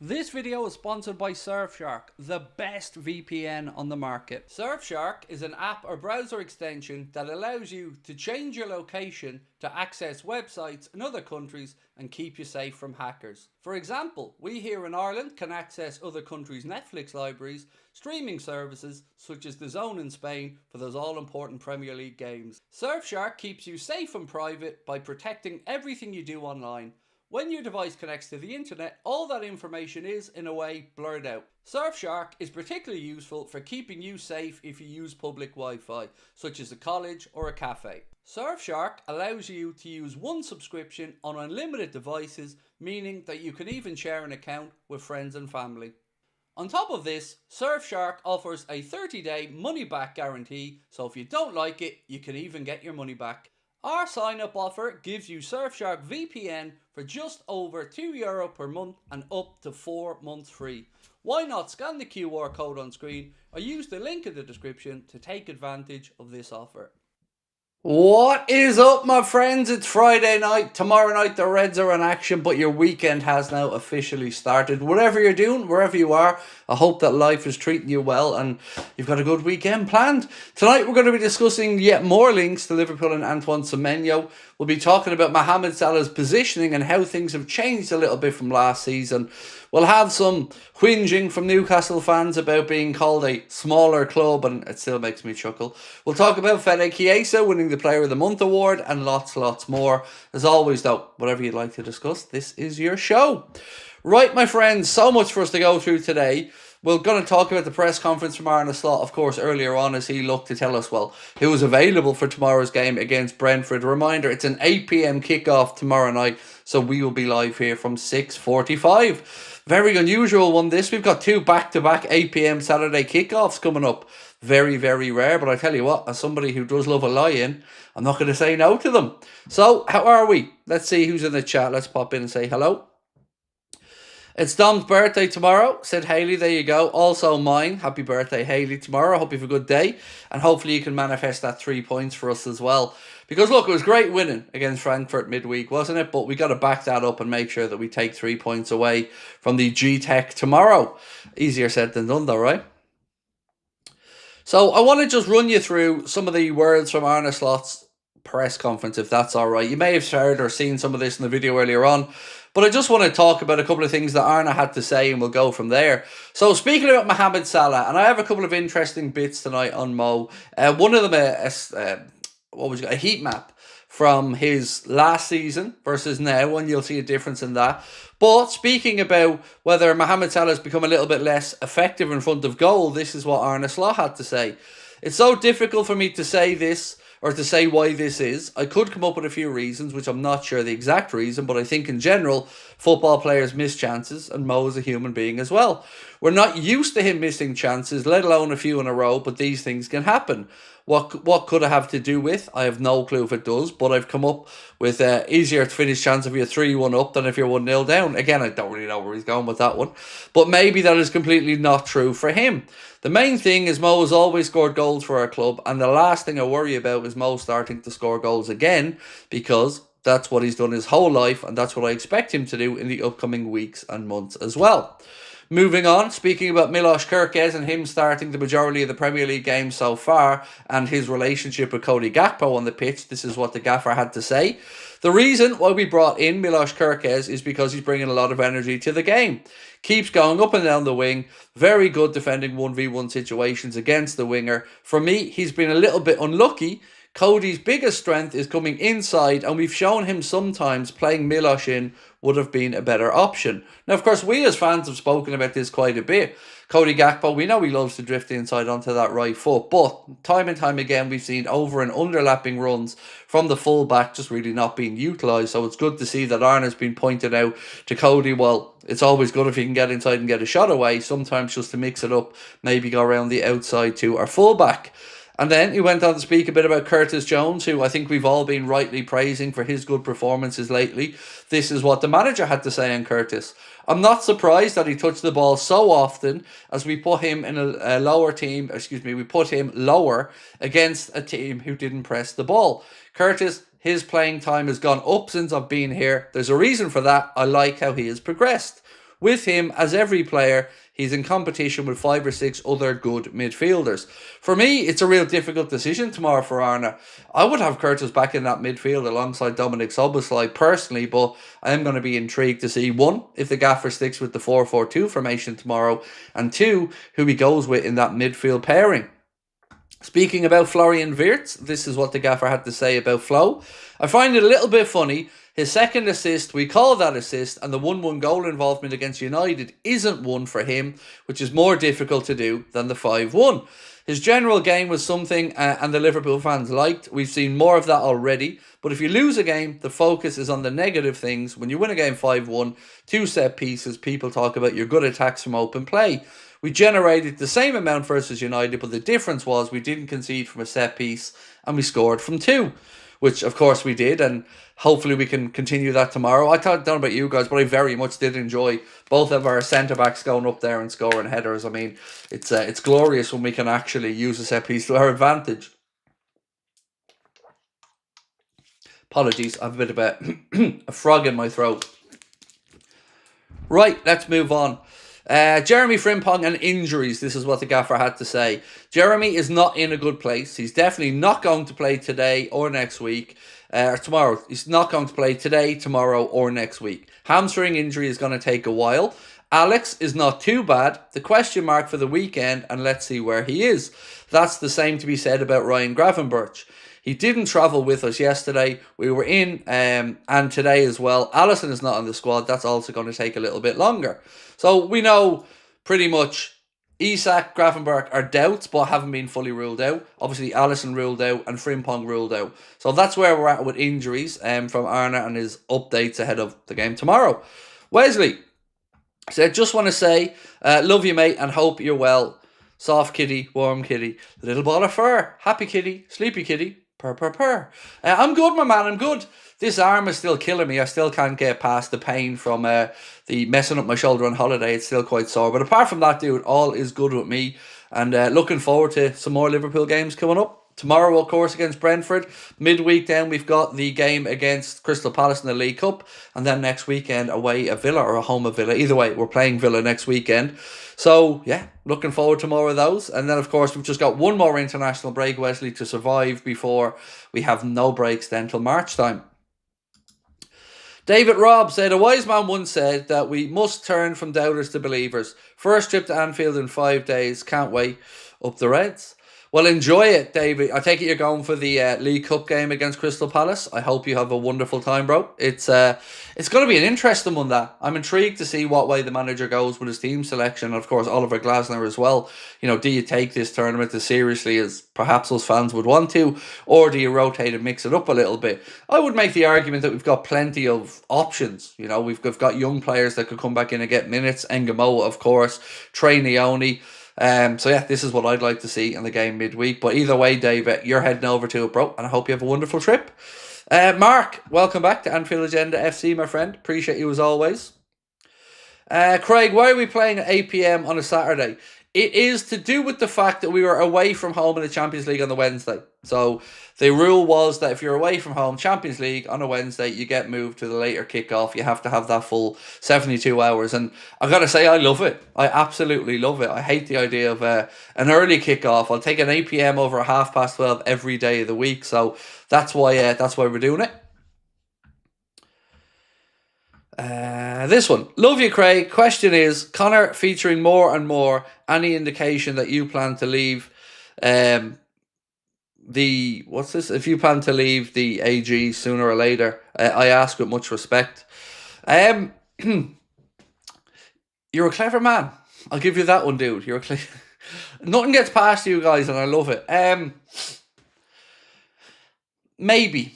This video is sponsored by Surfshark, the best VPN on the market. Surfshark is an app or browser extension that allows you to change your location to access websites in other countries and keep you safe from hackers. For example, we here in Ireland can access other countries' Netflix libraries, streaming services such as DAZN in Spain for those all-important Premier League games. Surfshark keeps you safe and private by protecting everything you do online. When your device connects to the internet, all that information is, in a way, blurred out. Surfshark is particularly useful for keeping you safe if you use public Wi-Fi, such as a college or a cafe. Surfshark allows you to use one subscription on unlimited devices, meaning that you can even share an account with friends and family. On top of this, Surfshark offers a 30-day money-back guarantee, so if you don't like it, you can even get your money back. Our sign-up offer gives you Surfshark VPN for just over €2 per month and up to 4 months free. Why not scan the QR code on screen or use the link in the description to take advantage of this offer. What is up, my friends? It's Friday night. Tomorrow night the Reds are in action, but your weekend has now officially started. Whatever you're doing, wherever you are, I hope that life is treating you well and you've got a good weekend planned. Tonight we're going to be discussing yet more links to Liverpool and Antoine Semenyo. We'll be talking about Mohamed Salah's positioning and how things have changed a little bit from last season. We'll have some whinging from Newcastle fans about being called a smaller club, and it still makes me chuckle. We'll talk about Fede Chiesa winning the Player of the Month award and lots more. As always though, whatever you'd like to discuss, this is your show. Right, my friends, so much for us to go through today. We're going to talk about the press conference from Arne Slot, of course, earlier on as he looked to tell us, well, who was available for tomorrow's game against Brentford. Reminder, it's an 8 p.m. kickoff tomorrow night, so we will be live here from 6:45. Very unusual one this. We've got two back-to-back 8 p.m. Saturday kickoffs coming up. Very rare, but I tell you what, as somebody who does love a lie-in, I'm not going to say no to them. So, how are we? Let's see who's in the chat. Let's pop in and say hello. It's Dom's birthday tomorrow, said Hayley. There you go. Also mine. Happy birthday, Hayley, tomorrow. Hope you have a good day. And hopefully you can manifest that 3 points for us as well. Because look, it was great winning against Frankfurt midweek, wasn't it? But we got to back that up and make sure that we take 3 points away from the G-Tech tomorrow. Easier said than done though, right? So I want to just run you through some of the words from Arne Slot's press conference, if that's all right. You may have heard or seen some of this in the video earlier on, but I just want to talk about a couple of things that Arne had to say and we'll go from there. So speaking about Mohamed Salah, and I have a couple of interesting bits tonight on Mo. One of them, a heat map from his last season versus now, and you'll see a difference in that. But speaking about whether Mohamed Salah has become a little bit less effective in front of goal, this is what Arne Slot had to say. It's so difficult for me to say this, or to say why this is. I could come up with a few reasons, which I'm not sure the exact reason, but I think in general, football players miss chances, and Mo is a human being as well. We're not used to him missing chances, let alone a few in a row, but these things can happen. What could I have to do with? I have no clue if it does, but I've come up with easier to finish chance if you're 3-1 up than if you're 1-0 down. Again, I don't really know where he's going with that one, but maybe that is completely not true for him. The main thing is Mo has always scored goals for our club, and the last thing I worry about is Mo starting to score goals again, because that's what he's done his whole life, and that's what I expect him to do in the upcoming weeks and months as well. Moving on, speaking about Milos Kerkez and him starting the majority of the Premier League games so far and his relationship with Cody Gakpo on the pitch, this is what the gaffer had to say. The reason why we brought in Milos Kerkez is because he's bringing a lot of energy to the game. Keeps going up and down the wing. Very good defending 1v1 situations against the winger. For me, he's been a little bit unlucky. Cody's biggest strength is coming inside, and we've shown him sometimes playing Milos in would have been a better option. Now, of course, we as fans have spoken about this quite a bit. Cody Gakpo, we know he loves to drift inside onto that right foot, but time and time again we've seen over and underlapping runs from the full-back just really not being utilised. So it's good to see that Arne has been pointed out to Cody, well, it's always good if he can get inside and get a shot away, sometimes just to mix it up, maybe go around the outside to our full-back. And then he went on to speak a bit about Curtis Jones, who I think we've all been rightly praising for his good performances lately. This is what the manager had to say on Curtis. I'm not surprised that he touched the ball so often as we put him in a lower team, we put him lower against a team who didn't press the ball. Curtis, his playing time has gone up since I've been here. There's a reason for that. I like how he has progressed. With him, as every player, he's in competition with 5 or 6 other good midfielders. For me, it's a real difficult decision tomorrow for Arna. I would have Curtis back in that midfield alongside Dominic Szoboszlai personally, but I am going to be intrigued to see, one, if the gaffer sticks with the 4-4-2 formation tomorrow, and two, who he goes with in that midfield pairing. Speaking about Florian Wirtz, this is what the gaffer had to say about Flo. I find it a little bit funny. His second assist, we call that assist, and the 1-1 goal involvement against United isn't one for him, which is more difficult to do than the 5-1. His general game was something and the Liverpool fans liked. We've seen more of that already. But if you lose a game, the focus is on the negative things. When you win a game 5-1, 2 set pieces, people talk about your good attacks from open play. We generated the same amount versus United, but the difference was we didn't concede from a set piece and we scored from 2, which of course we did, and hopefully we can continue that tomorrow. I don't know about you guys, but I very much did enjoy both of our centre-backs going up there and scoring headers. I mean, it's glorious when we can actually use a set piece to our advantage. Apologies, I have a bit of a frog in my throat. Right, let's move on. Jeremy Frimpong and injuries. This is what the gaffer had to say. Jeremy is not in a good place. He's definitely not going to play today or next week. Or tomorrow. He's not going to play today, tomorrow, or next week. Hamstring injury is going to take a while. Alex is not too bad. The question mark for the weekend, and let's see where he is. That's the same to be said about Ryan Gravenberch. He didn't travel with us yesterday. We were in and today as well. Alisson is not on the squad. That's also going to take a little bit longer. So we know pretty much Isak, Gravenberch are doubts but haven't been fully ruled out. Obviously Alisson ruled out and Frimpong ruled out. So that's where we're at with injuries from Arna and his updates ahead of the game tomorrow. Wesley said, just want to say, love you mate and hope you're well. Soft kitty, warm kitty, little ball of fur, happy kitty, sleepy kitty. Purr, purr, purr. I'm good, my man, I'm good. This arm is still killing me. I still can't get past the pain from the messing up my shoulder on holiday. It's still quite sore. But apart from that, dude, all is good with me. And looking forward to some more Liverpool games coming up. Tomorrow, of course, against Brentford. Midweek then, we've got the game against Crystal Palace in the League Cup. And then next weekend, away at Villa or a home of Villa. Either way, we're playing Villa next weekend. So, yeah, looking forward to more of those. And then, of course, we've just got one more international break, Wesley, to survive before we have no breaks then till March time. David Robb said, a wise man once said that we must turn from doubters to believers. First trip to Anfield in 5 days. Can't wait. Up the Reds. Well, enjoy it, David. I take it you're going for the League Cup game against Crystal Palace. I hope you have a wonderful time, bro. It's going to be an interesting one, that. I'm intrigued to see what way the manager goes with his team selection. And, of course, Oliver Glasner as well. You know, do you take this tournament as seriously as perhaps us fans would want to? Or do you rotate and mix it up a little bit? I would make the argument that we've got plenty of options. You know, we've got young players that could come back in and get minutes. Ngamo, of course. Trey Neone. So yeah, this is what I'd like to see in the game midweek. But either way, Dave, you're heading over to it, bro, and I hope you have a wonderful trip. Mark, welcome back to Anfield Agenda FC, my friend. Appreciate you as always. Craig, why are we playing at 8 PM on a Saturday? It is to do with the fact that we were away from home in the Champions League on the Wednesday. So the rule was that if you're away from home, Champions League on a Wednesday, you get moved to the later kickoff. You have to have that full 72 hours. And I got to say, I love it. I absolutely love it. I hate the idea of an early kickoff. I'll take an 8 PM over a 12:30 every day of the week. So that's why we're doing it. This one. Love you, Craig. Question is, Connor featuring more and more. Any indication that you plan to leave if you plan to leave the AG sooner or later? I ask with much respect. You're a clever man. I'll give you that one, dude. Nothing gets past you guys, and I love it. Maybe.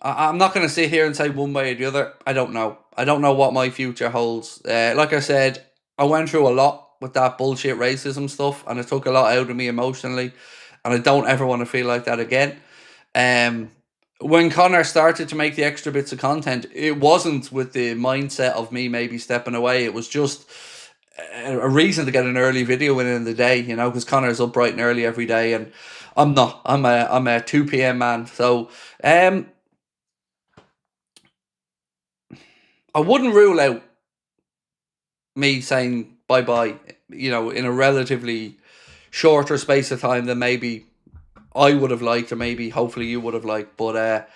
I'm not going to sit here and say one way or the other. I don't know. I don't know what my future holds. Like I said, I went through a lot with that bullshit racism stuff, and it took a lot out of me emotionally, and I don't ever want to feel like that again. When Connor started to make the extra bits of content, it wasn't with the mindset of me maybe stepping away. It was just a reason to get an early video in the day, you know, because Connor's up bright and early every day, and I'm not. I'm a 2 PM man. So I wouldn't rule out me saying bye-bye, you know, in a relatively shorter space of time than maybe I would have liked, or maybe hopefully you would have liked. But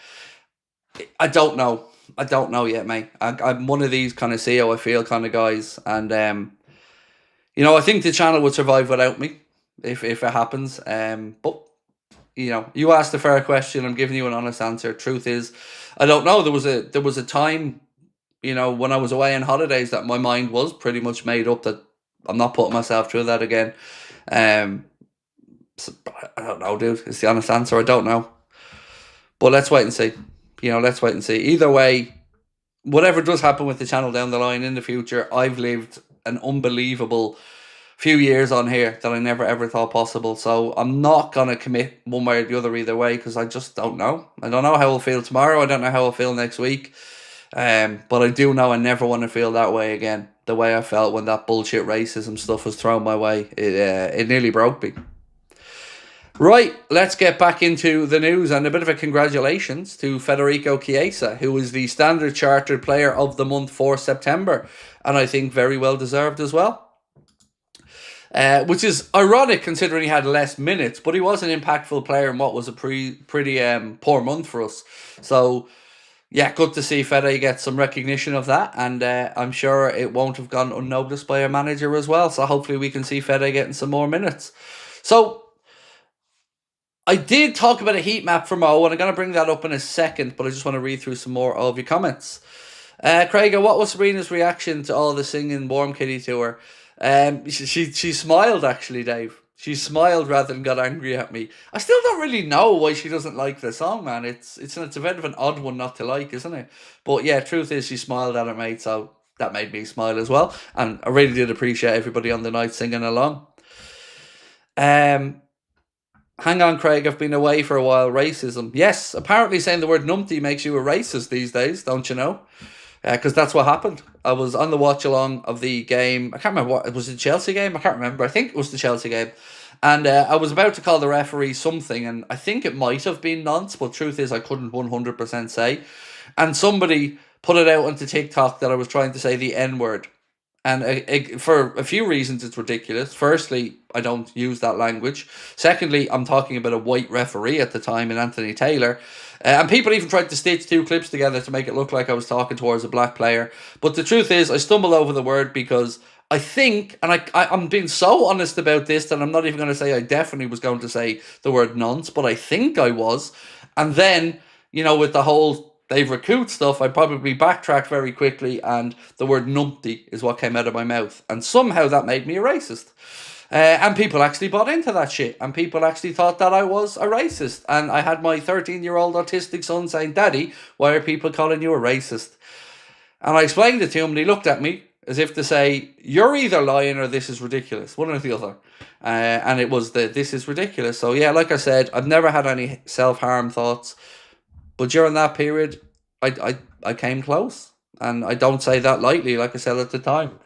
I don't know. I don't know yet, mate. I'm one of these kind of see how I feel kind of guys. And, you know, I think the channel would survive without me if it happens. But, you know, you asked a fair question. I'm giving you an honest answer. Truth is, I don't know. There was a time, you know, when I was away on holidays that my mind was pretty much made up that I'm not putting myself through that again. So, I don't know, dude. It's the honest answer. I don't know. But let's wait and see. You know, let's wait and see. Either way, whatever does happen with the channel down the line in the future, I've lived an unbelievable few years on here that I never ever thought possible. So I'm not going to commit one way or the other either way, because I just don't know. I don't know how I'll feel tomorrow. I don't know how I'll feel next week. But I do know I never want to feel that way again. The way I felt when that bullshit racism stuff was thrown my way. It nearly broke me. Right, let's get back into the news, and a bit of a congratulations to Federico Chiesa, who was the Standard Chartered Player of the Month for September, and I think very well deserved as well. Which is ironic considering he had less minutes, but he was an impactful player in what was a pretty poor month for us. So, yeah, good to see Fede get some recognition of that, and I'm sure it won't have gone unnoticed by our manager as well. So hopefully we can see Fede getting some more minutes. So, I did talk about a heat map for Mo, and I'm going to bring that up in a second, but I just want to read through some more of your comments. Craig, what was Serena's reaction to all the singing Warm Kitty to her? She smiled, actually, Dave. She smiled rather than got angry at me. I still don't really know why she doesn't like the song, man. It's a bit of an odd one not to like, isn't it? But yeah, truth is she smiled at it, mate, so that made me smile as well. And I really did appreciate everybody on the night singing along. Hang on, Craig, I've been away for a while. Racism. Yes, apparently saying the word numpty makes you a racist these days, don't you know? Because that's what happened. I was on the watch-along of the game. I can't remember what... Was it the Chelsea game? I can't remember. I think it was the Chelsea game. And I was about to call the referee something, and I think it might have been nonce, but truth is I couldn't 100% say. And somebody put it out onto TikTok that I was trying to say the N-word. And for a few reasons, it's ridiculous. Firstly, I don't use that language. Secondly, I'm talking about a white referee at the time in Anthony Taylor. And people even tried to stitch two clips together to make it look like I was talking towards a black player. But the truth is, I stumbled over the word because I think, and I'm being so honest about this that I'm not even going to say I definitely was going to say the word nonce, but I think I was. And then, you know, with the whole Dave Racoot stuff, I probably backtracked very quickly, and the word numpty is what came out of my mouth. And somehow that made me a racist. And people actually bought into that shit. And people actually thought that I was a racist. And I had my 13-year-old autistic son saying, Daddy, why are people calling you a racist? And I explained it to him, and he looked at me as if to say, you're either lying or this is ridiculous. One or the other. And it was this is ridiculous. So yeah, like I said, I've never had any self-harm thoughts. But during that period, I came close. And I don't say that lightly, like I said at the time.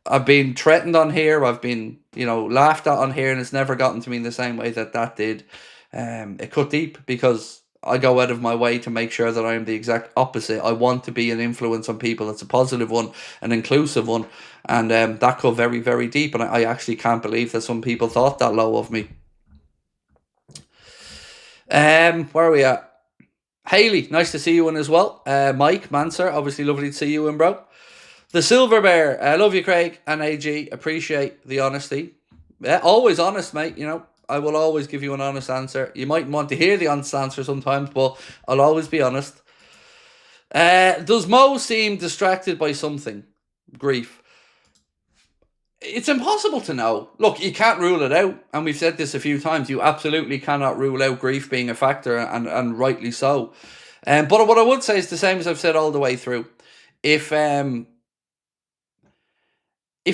I've been threatened on here. I've been, you know, laughed at on here, and it's never gotten to me in the same way that did. It cut deep because I go out of my way to make sure that I am the exact opposite. I want to be an influence on people. It's a positive one, an inclusive one. And that cut very, very deep. And I actually can't believe that some people thought that low of me. Where are we at? Haley, nice to see you in as well. Mike, Manser, obviously lovely to see you in, bro. The Silver Bear, I love you, Craig and AG. Appreciate the honesty. Yeah, always honest, mate. You know, I will always give you an honest answer. You might want to hear the honest answer sometimes, but I'll always be honest. Does Mo seem distracted by something? Grief. It's impossible to know. Look, you can't rule it out, and we've said this a few times. You absolutely cannot rule out grief being a factor, and rightly so. But what I would say is the same as I've said all the way through. If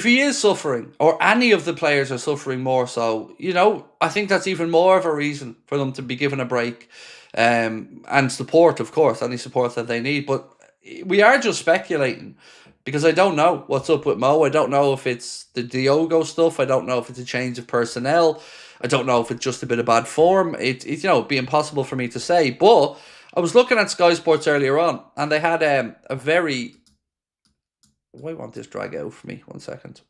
he is suffering, or any of the players are suffering more so, you know, I think that's even more of a reason for them to be given a break. And support, of course, any support that they need. But we are just speculating, because I don't know what's up with Mo. I don't know if it's the Diogo stuff. I don't know if it's a change of personnel. I don't know if it's just a bit of bad form. It's you know, it'd be impossible for me to say. But I was looking at Sky Sports earlier on, and they had a very Why won't this drag out for me? 1 second.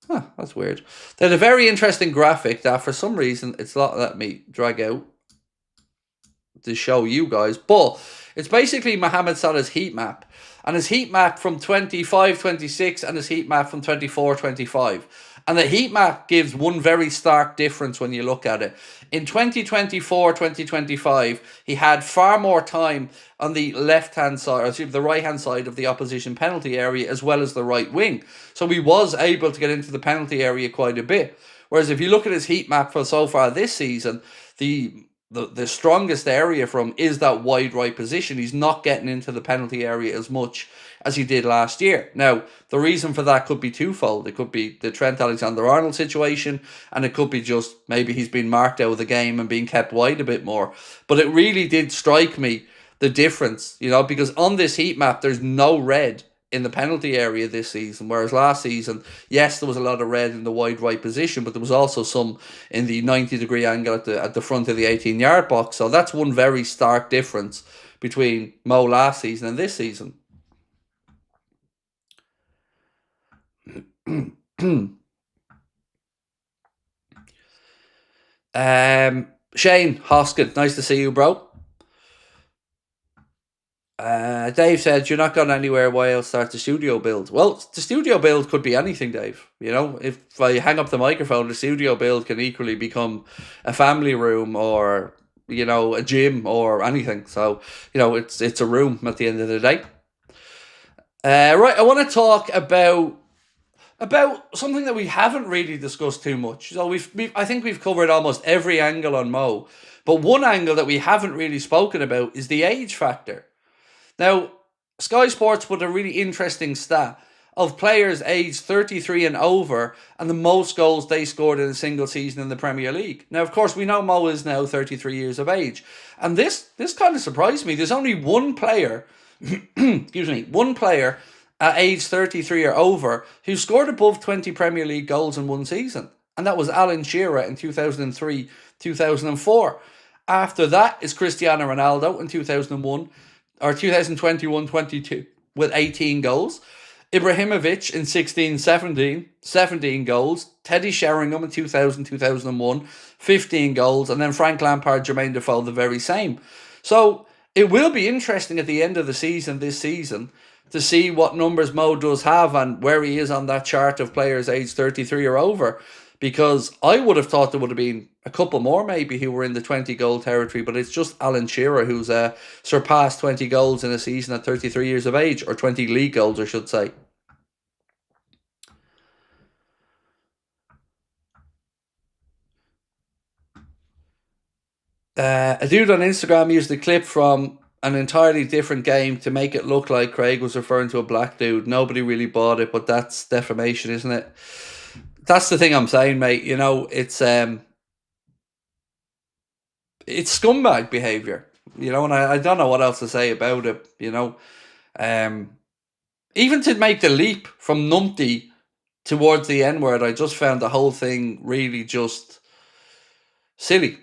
Huh, that's weird. They had a very interesting graphic that for some reason it's not letting me drag out to show you guys. But it's basically Mohamed Salah's heat map. And his heat map from 25-26 and his heat map from 24-25. And the heat map gives one very stark difference when you look at it. In 2024-2025, he had far more time on the left-hand side, or the right-hand side of the opposition penalty area, as well as the right wing. So he was able to get into the penalty area quite a bit. Whereas if you look at his heat map for so far this season, the strongest area for him is that wide right position. He's not getting into the penalty area as much as he did last year. Now, the reason for that could be twofold. It could be the Trent Alexander-Arnold situation, and it could be just maybe he's been marked out of the game and being kept wide a bit more. But it really did strike me, the difference, because on this heat map, there's no red in the penalty area this season, whereas last season, yes, there was a lot of red in the wide right position, but there was also some in the 90-degree angle at the front of the 18-yard box. So that's one very stark difference between Mo last season and this season. Shane Hoskin, nice to see you, bro. Dave said, you're not going anywhere while I'll start the studio build. Well, the studio build could be anything, Dave. If I hang up the microphone, the studio build can equally become a family room or, a gym or anything. So, it's a room at the end of the day. Right, I want to talk about something that we haven't really discussed too much. So I think we've covered almost every angle on Mo. But one angle that we haven't really spoken about is the age factor. Now, Sky Sports put a really interesting stat of players aged 33 and over and the most goals they scored in a single season in the Premier League. Now, of course, we know Mo is now 33 years of age. And this kind of surprised me. There's only one player, one player at age 33 or over who scored above 20 Premier League goals in one season. And that was Alan Shearer in 2003-2004. After that is Cristiano Ronaldo in 2001. Or 2021-22 with 18 goals. Ibrahimovic in 16-17, 17 goals. Teddy Sheringham in 2000-2001, 15 goals. And then Frank Lampard, Jermaine Defoe, the very same. So it will be interesting at the end of the season, this season, to see what numbers Mo does have and where he is on that chart of players aged 33 or over. Because I would have thought there would have been a couple more maybe who were in the 20-goal territory, but it's just Alan Shearer who's surpassed 20 goals in a season at 33 years of age, or 20 league goals, I should say. A dude on Instagram used a clip from an entirely different game to make it look like Craig was referring to a black dude. Nobody really bought it, but that's defamation, isn't it? That's the thing I'm saying, mate. It's scumbag behaviour. And I don't know what else to say about it. Even to make the leap from numpty towards the N-word, I just found the whole thing really just silly.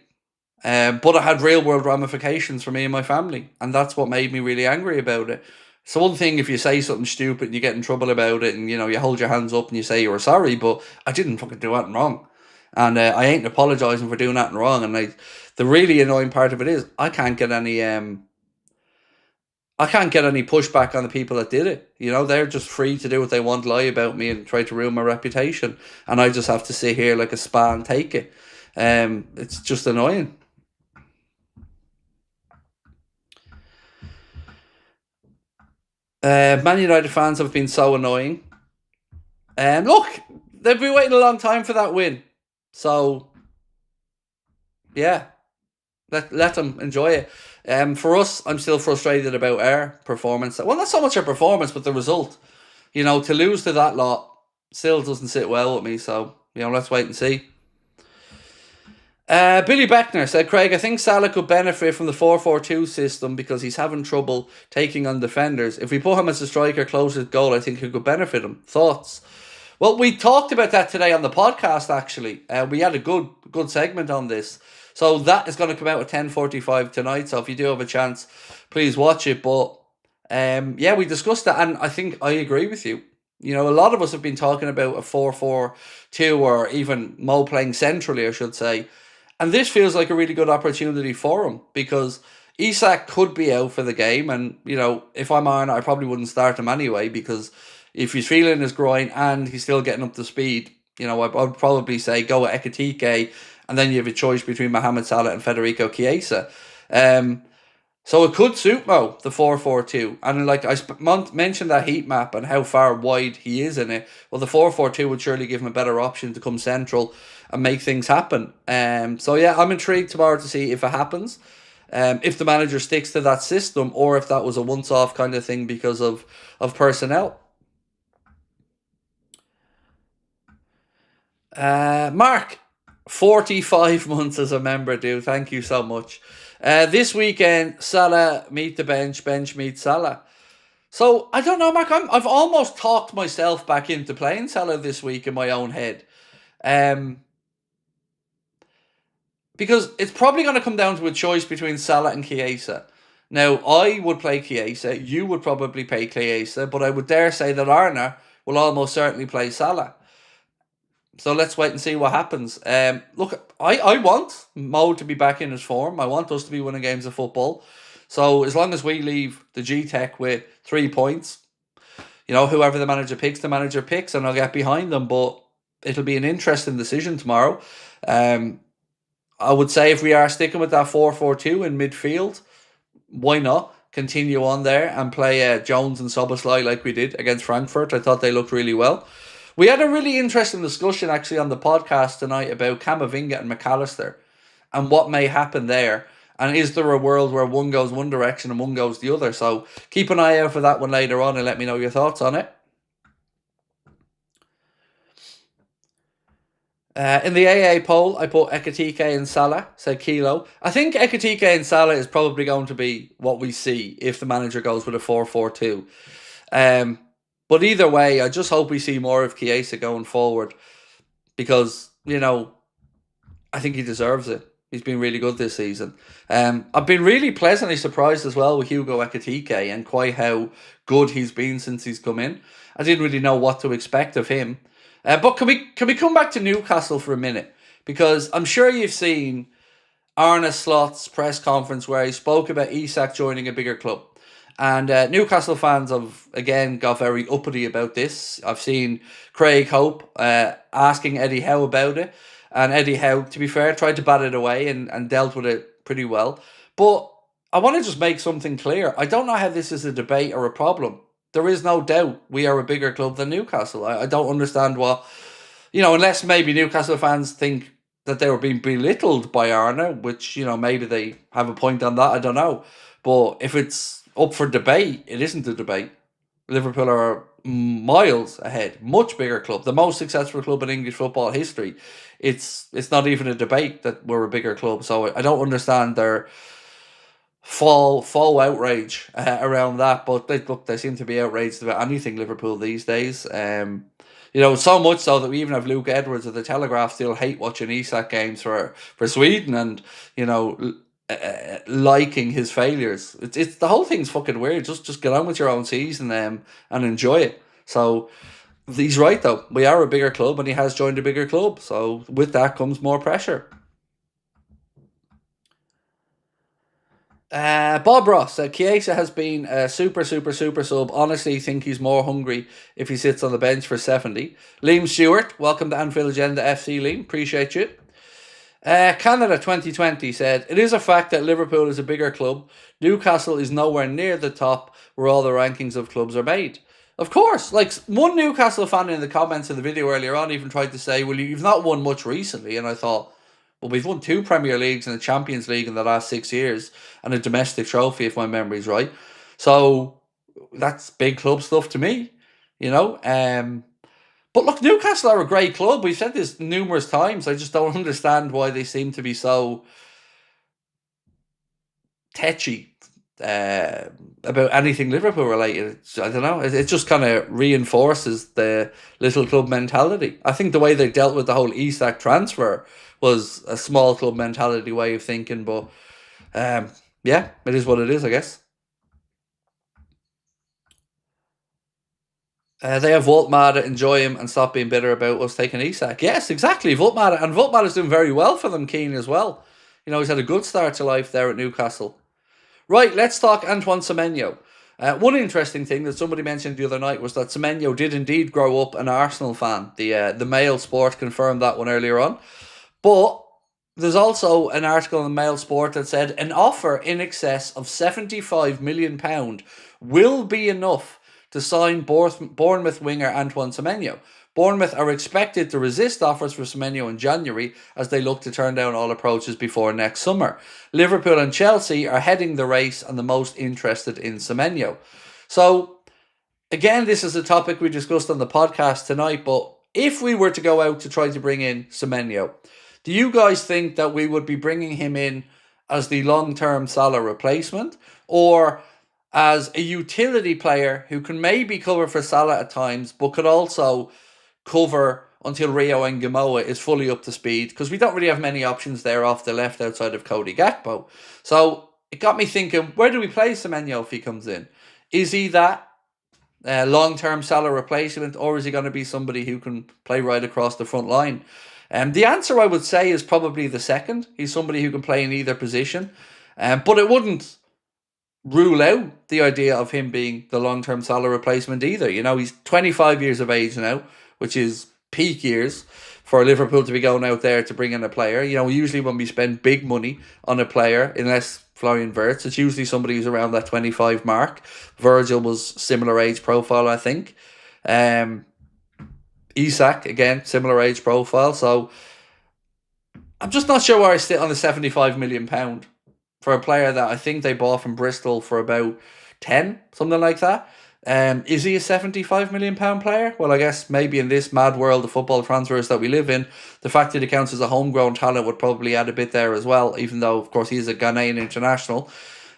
But it had real world ramifications for me and my family, and that's what made me really angry about it. It's one thing if you say something stupid and you get in trouble about it and, you hold your hands up and you say you were sorry, but I didn't fucking do anything wrong. And I ain't apologising for doing anything wrong. And the really annoying part of it is I can't get any pushback on the people that did it. They're just free to do what they want, lie about me and try to ruin my reputation. And I just have to sit here like a spa and take it. It's just annoying. Man United fans have been so annoying. Look, they've been waiting a long time for that win. So, yeah, let them enjoy it. For us, I'm still frustrated about our performance. Well, not so much our performance, but the result. To lose to that lot still doesn't sit well with me. So, let's wait and see. Billy Beckner said, Craig, I think Salah could benefit from the 4-4-2 system because he's having trouble taking on defenders. If we put him as a striker close to goal, I think he could benefit him. Thoughts? Well, we talked about that today on the podcast, actually. We had a good segment on this. So that is going to come out at 10:45 tonight. So if you do have a chance, please watch it. But Yeah, we discussed that, and I think I agree with you. You know, a lot of us have been talking about a 4-4-2, or even Mo playing centrally, I should say. And this feels like a really good opportunity for him, because Isak could be out for the game. And, you know, if I'm on, I probably wouldn't start him anyway, because if he's feeling his groin and he's still getting up to speed, you know, I would probably say go with Ekitike, and then you have a choice between Mohamed Salah and Federico Chiesa. Um, so it could suit Mo, the 4-4-2. And like I mentioned that heat map and how far wide he is in it. Well, the 4-4-2 would surely give him a better option to come central and make things happen. So yeah, I'm intrigued tomorrow to see if it happens. If the manager sticks to that system, or if that was a once-off kind of thing because of personnel. Mark, 45 months as a member, dude. Thank you so much. This weekend, Salah meet the bench, bench meet Salah. So, I don't know, Mark. I've almost talked myself back into playing Salah this week in my own head. Because it's probably going to come down to a choice between Salah and Chiesa. Now, I would play Chiesa. You would probably play Chiesa. But I would dare say that Arna will almost certainly play Salah. So let's wait and see what happens. Look, I want Mo to be back in his form. I want us to be winning games of football. So as long as we leave the G-Tech with 3 points, you know, whoever the manager picks, and I'll get behind them. But it'll be an interesting decision tomorrow. I would say if we are sticking with that 4-4-2 in midfield, why not continue on there and play Jones and Szoboszlai like we did against Frankfurt? I thought they looked really well. We had a really interesting discussion actually on the podcast tonight about Camavinga and McAllister and what may happen there. And is there a world where one goes one direction and one goes the other? So keep an eye out for that one later on and let me know your thoughts on it. In the AA poll, I put Ekitike and Salah, said Kilo. I think Ekitike and Salah is probably going to be what we see if the manager goes with a 4-4-2. But either way, I just hope we see more of Chiesa going forward, because, you know, I think he deserves it. He's been really good this season. I've been really pleasantly surprised as well with Hugo Ekitike and quite how good he's been since he's come in. I didn't really know what to expect of him. But can we come back to Newcastle for a minute? Because I'm sure you've seen Arne Slot's press conference where he spoke about Isak joining a bigger club. And Newcastle fans have, again, got very uppity about this. I've seen Craig Hope asking Eddie Howe about it. And Eddie Howe, to be fair, tried to bat it away and dealt with it pretty well. But I want to just make something clear. I don't know how this is a debate or a problem. There is no doubt we are a bigger club than Newcastle. I don't understand what, you know, unless maybe Newcastle fans think that they were being belittled by Arne, which, you know, maybe they have a point on that. I don't know. But if it's up for debate, it isn't a debate. Liverpool are miles ahead, much bigger club, the most successful club in English football history. It's not even a debate that we're a bigger club. So I don't understand their full outrage around that. But they seem to be outraged about anything Liverpool these days. You know, so much so that we even have Luke Edwards of the Telegraph still hate watching Isak games for Sweden, and, you know, liking his failures. It's the whole thing's fucking weird. Just get on with your own season and enjoy it. So he's right though. We are a bigger club, and he has joined a bigger club. So with that comes more pressure. Bob Ross said Chiesa has been a super sub. Honestly, think he's more hungry if he sits on the bench for 70. Liam Stewart, welcome to Anfield Agenda FC, Liam. Appreciate you. Canada 2020 said, it is a fact that Liverpool is a bigger club. Newcastle is nowhere near the top where all the rankings of clubs are made. Of course, like one Newcastle fan in the comments of the video earlier on even tried to say, well, you've not won much recently. And I thought, well, we've won 2 Premier Leagues and a Champions League in the last 6 years and a domestic trophy, if my memory's right. So that's big club stuff to me, you know. But look, Newcastle are a great club. We've said this numerous times. I just don't understand why they seem to be so tetchy about anything Liverpool related. I don't know. It just kind of reinforces the little club mentality. I think the way they dealt with the whole Isak transfer was a small club mentality way of thinking. But yeah, it is what it is, I guess. They have Voltmata, enjoy him and stop being bitter about us taking Isak. Yes, exactly. Voltmata, and Voltmata's doing very well for them, Keane, as well. You know, he's had a good start to life there at Newcastle. Right, let's talk Antoine Semenyo. One interesting thing that somebody mentioned the other night was that Semenyo did indeed grow up an Arsenal fan. The Mail Sport confirmed that one earlier on. But there's also an article in the Mail Sport that said an offer in excess of £75 million will be enough to sign Bournemouth winger Antoine Semenyo. Bournemouth are expected to resist offers for Semenyo in January as they look to turn down all approaches before next summer. Liverpool and Chelsea are heading the race and the most interested in Semenyo. So, again, this is a topic we discussed on the podcast tonight, but if we were to go out to try to bring in Semenyo, do you guys think that we would be bringing him in as the long-term Salah replacement, or as a utility player who can maybe cover for Salah at times, but could also cover until Rio Ngamoa is fully up to speed? Because we don't really have many options there off the left outside of Cody Gakpo. So it got me thinking, where do we play Semenyo if he comes in? Is he that long-term Salah replacement, or is he going to be somebody who can play right across the front line? The answer, I would say, is probably the second. He's somebody who can play in either position. But it wouldn't rule out the idea of him being the long-term Salah replacement either. You know, he's 25 years of age now, which is peak years for Liverpool to be going out there to bring in a player. You know, usually when we spend big money on a player, unless Florian Wirtz, it's usually somebody who's around that 25 mark. Virgil was similar age profile, I think. Isak, again, similar age profile. So I'm just not sure where I sit on the £75 million for a player that I think they bought from Bristol for about 10, something like that. Is he a £75 million player? Well, I guess maybe in this mad world of football transfers that we live in, the fact that he counts as a homegrown talent would probably add a bit there as well, even though, of course, he's a Ghanaian international.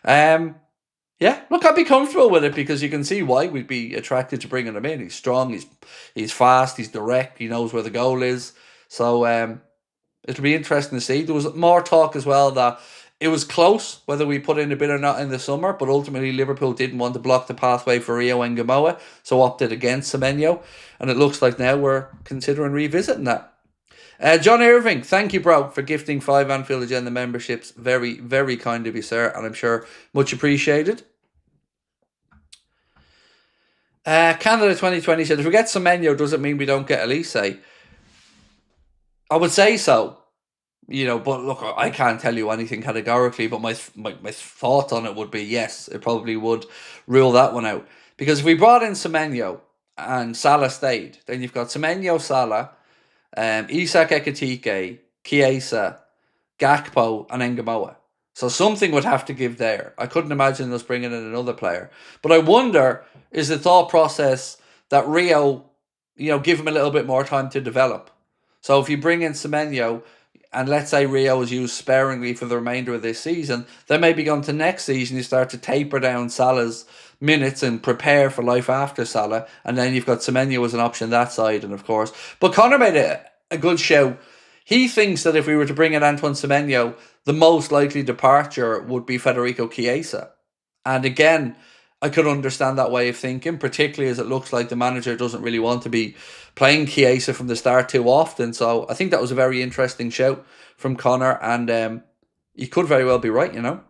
Yeah, look, I'd be comfortable with it because you can see why we'd be attracted to bringing him in. He's strong, he's fast, he's direct, he knows where the goal is. So it'll be interesting to see. There was more talk as well that it was close whether we put in a bid or not in the summer, but ultimately Liverpool didn't want to block the pathway for Rio Ngamoa, so opted against Semenyo, and it looks like now we're considering revisiting that. John Irving, thank you, bro, for gifting 5 Anfield Agenda memberships. Very, very kind of you, sir, and I'm sure much appreciated. Canada 2020 said, if we get Semenyo, does it mean we don't get Elise? I would say so, you know, but look, I can't tell you anything categorically, but my thought on it would be yes, it probably would rule that one out. Because if we brought in Semenyo and Salah stayed, then you've got Semenyo, Salah, Isak Ekitike, Chiesa, Gakpo, and Ngamoa. So something would have to give there. I couldn't imagine us bringing in another player. But I wonder, is the thought process that Rio, you know, give him a little bit more time to develop? So if you bring in Semenyo, and let's say Rio is used sparingly for the remainder of this season, then maybe going to next season you start to taper down Salah's minutes and prepare for life after Salah, and then you've got Semenyo as an option that side, and of course. But Connor made a good show. He thinks that if we were to bring in Antoine Semenyo, the most likely departure would be Federico Chiesa. And again, I could understand that way of thinking, particularly as it looks like the manager doesn't really want to be playing Chiesa from the start too often. So I think that was a very interesting shout from Connor, and he could very well be right, you know.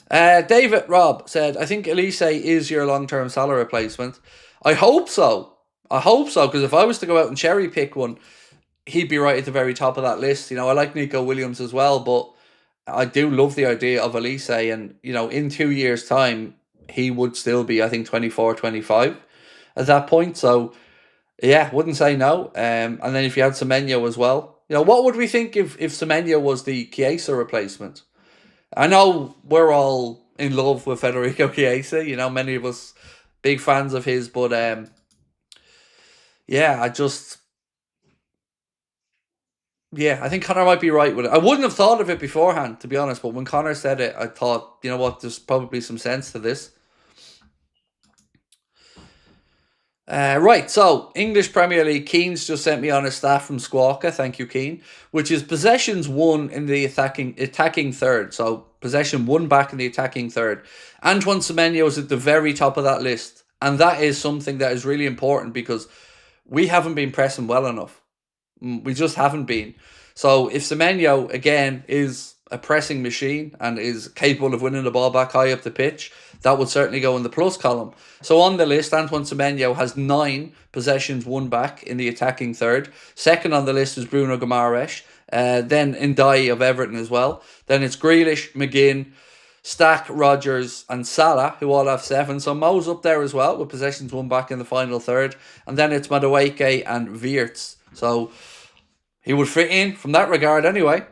David Robb said, I think Elise is your long-term Salah replacement. I hope so. Because if I was to go out and cherry pick one, he'd be right at the very top of that list. You know, I like Nico Williams as well, but I do love the idea of Elise, and, you know, in 2 years' time, he would still be, I think, 24, 25 at that point. So, yeah, wouldn't say no. And then if you had Semenyo as well, you know, what would we think if Semenyo was the Chiesa replacement? I know we're all in love with Federico Chiesa, you know, many of us big fans of his, but yeah, I think Connor might be right with it. I wouldn't have thought of it beforehand, to be honest, but when Connor said it, I thought, you know what, there's probably some sense to this. Right, so English Premier League, Keane's just sent me on a stat from Squawka, thank you, Keane, which is possessions won in the attacking third. So possession won back in the attacking third. Antoine Semenyo is at the very top of that list And that is something that is really important because we haven't been pressing well enough. We just haven't been. So if Semenyo, again, is a pressing machine and is capable of winning the ball back high up the pitch, that would certainly go in the plus column. So on the list, Antoine Semenyo has 9 possessions won back in the attacking third. Second on the list is Bruno Guimaraes. Then Ndiaye of Everton as well. Then it's Grealish, McGinn, Stack, Rodgers and Salah, who all have 7. So Mo's up there as well with possessions won back in the final third. And then it's Madueke and Wirtz. So he would fit in from that regard anyway.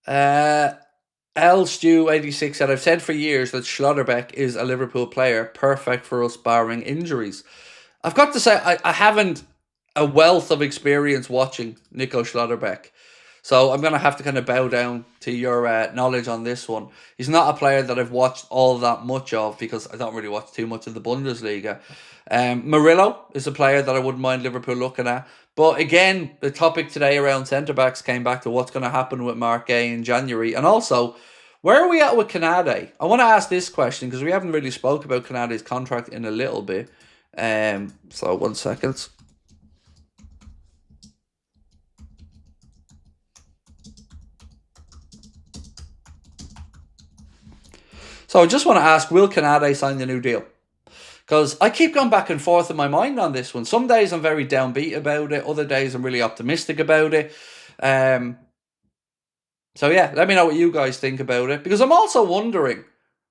L Stew 86 said, I've said for years that Schlotterbeck is a Liverpool player, perfect for us barring injuries. I've got to say, I haven't a wealth of experience watching Nico Schlotterbeck. So I'm going to have to kind of bow down to your knowledge on this one. He's not a player that I've watched all that much of because I don't really watch too much of the Bundesliga. Murillo is a player that I wouldn't mind Liverpool looking at. But again, the topic today around centre-backs came back to what's going to happen with Mark Gay in January. And also, where are we at with Canade? I want to ask this question because we haven't really spoke about Canade's contract in a little bit. So 1 second. So I just want to ask, will Canade sign the new deal? Because I keep going back and forth in my mind on this one. Some days I'm very downbeat about it. Other days I'm really optimistic about it. So yeah, let me know what you guys think about it. Because I'm also wondering,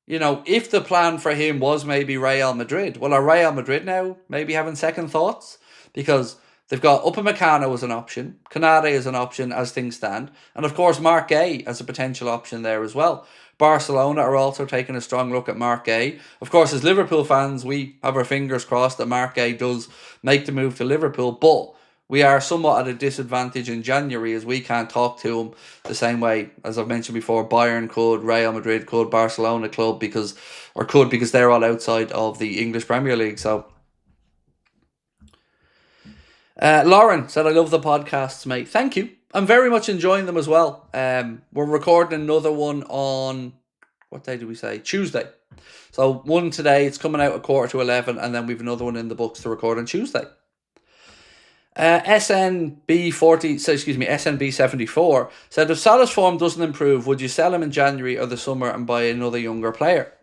you know, if the plan for him was maybe Real Madrid. Well, are Real Madrid now maybe having second thoughts? Because they've got Upamecano as an option. Canade as an option as things stand. And of course, Mark Gay as a potential option there as well. Barcelona are also taking a strong look at Mark Gay. Of course, as Liverpool fans, we have our fingers crossed that Mark Gay does make the move to Liverpool, but we are somewhat at a disadvantage in January as we can't talk to him the same way as I've mentioned before. Bayern could, Real Madrid could, Barcelona could because they're all outside of the English Premier League. So Lauren said, I love the podcasts, mate. Thank you. I'm very much enjoying them as well. We're recording another one on, what day did we say? Tuesday. So one today, it's coming out at 11:15, and then we've another one in the books to record on Tuesday. SNB74 said, if Salah's form doesn't improve, would you sell him in January or the summer and buy another younger player?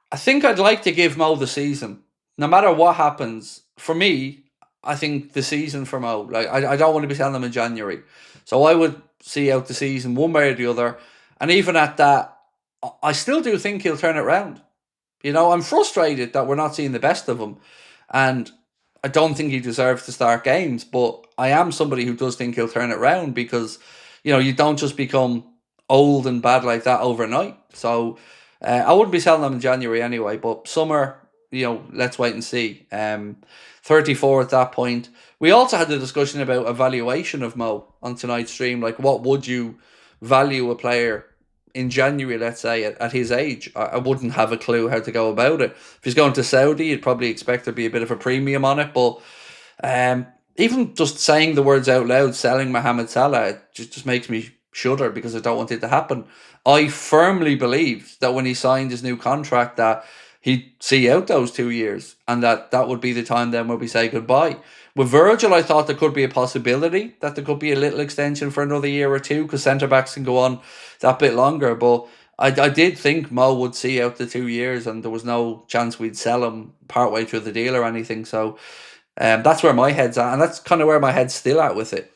I think I'd like to give Mo the season. No matter what happens, for me, I think the season for Mo, like I don't want to be selling him in January. So I would see out the season one way or the other. And even at that, I still do think he'll turn it around. You know, I'm frustrated that we're not seeing the best of him. And I don't think he deserves to start games, but I am somebody who does think he'll turn it around because, you know, you don't just become old and bad like that overnight. So I wouldn't be selling them in January anyway, but summer, you know, let's wait and see. 34 at that point. We also had the discussion about evaluation of Mo on tonight's stream. Like, what would you value a player in January, let's say, at his age? I wouldn't have a clue how to go about it. If he's going to Saudi, you'd probably expect there to be a bit of a premium on it. But even just saying the words out loud, selling Mohamed Salah, it just makes me shudder because I don't want it to happen. I firmly believe that when he signed his new contract that he'd see out those 2 years and that would be the time then where we say goodbye. With Virgil, I thought there could be a possibility that there could be a little extension for another year or two because centre-backs can go on that bit longer. But I did think Mo would see out the 2 years and there was no chance we'd sell him partway through the deal or anything. So that's where my head's at, and that's kind of where my head's still at with it.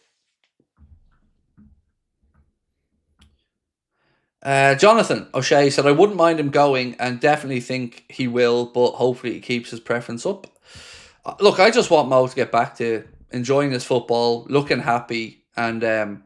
Jonathan O'Shea said, I wouldn't mind him going and definitely think he will, but hopefully he keeps his preference up. Look, I just want Mo to get back to enjoying his football, looking happy and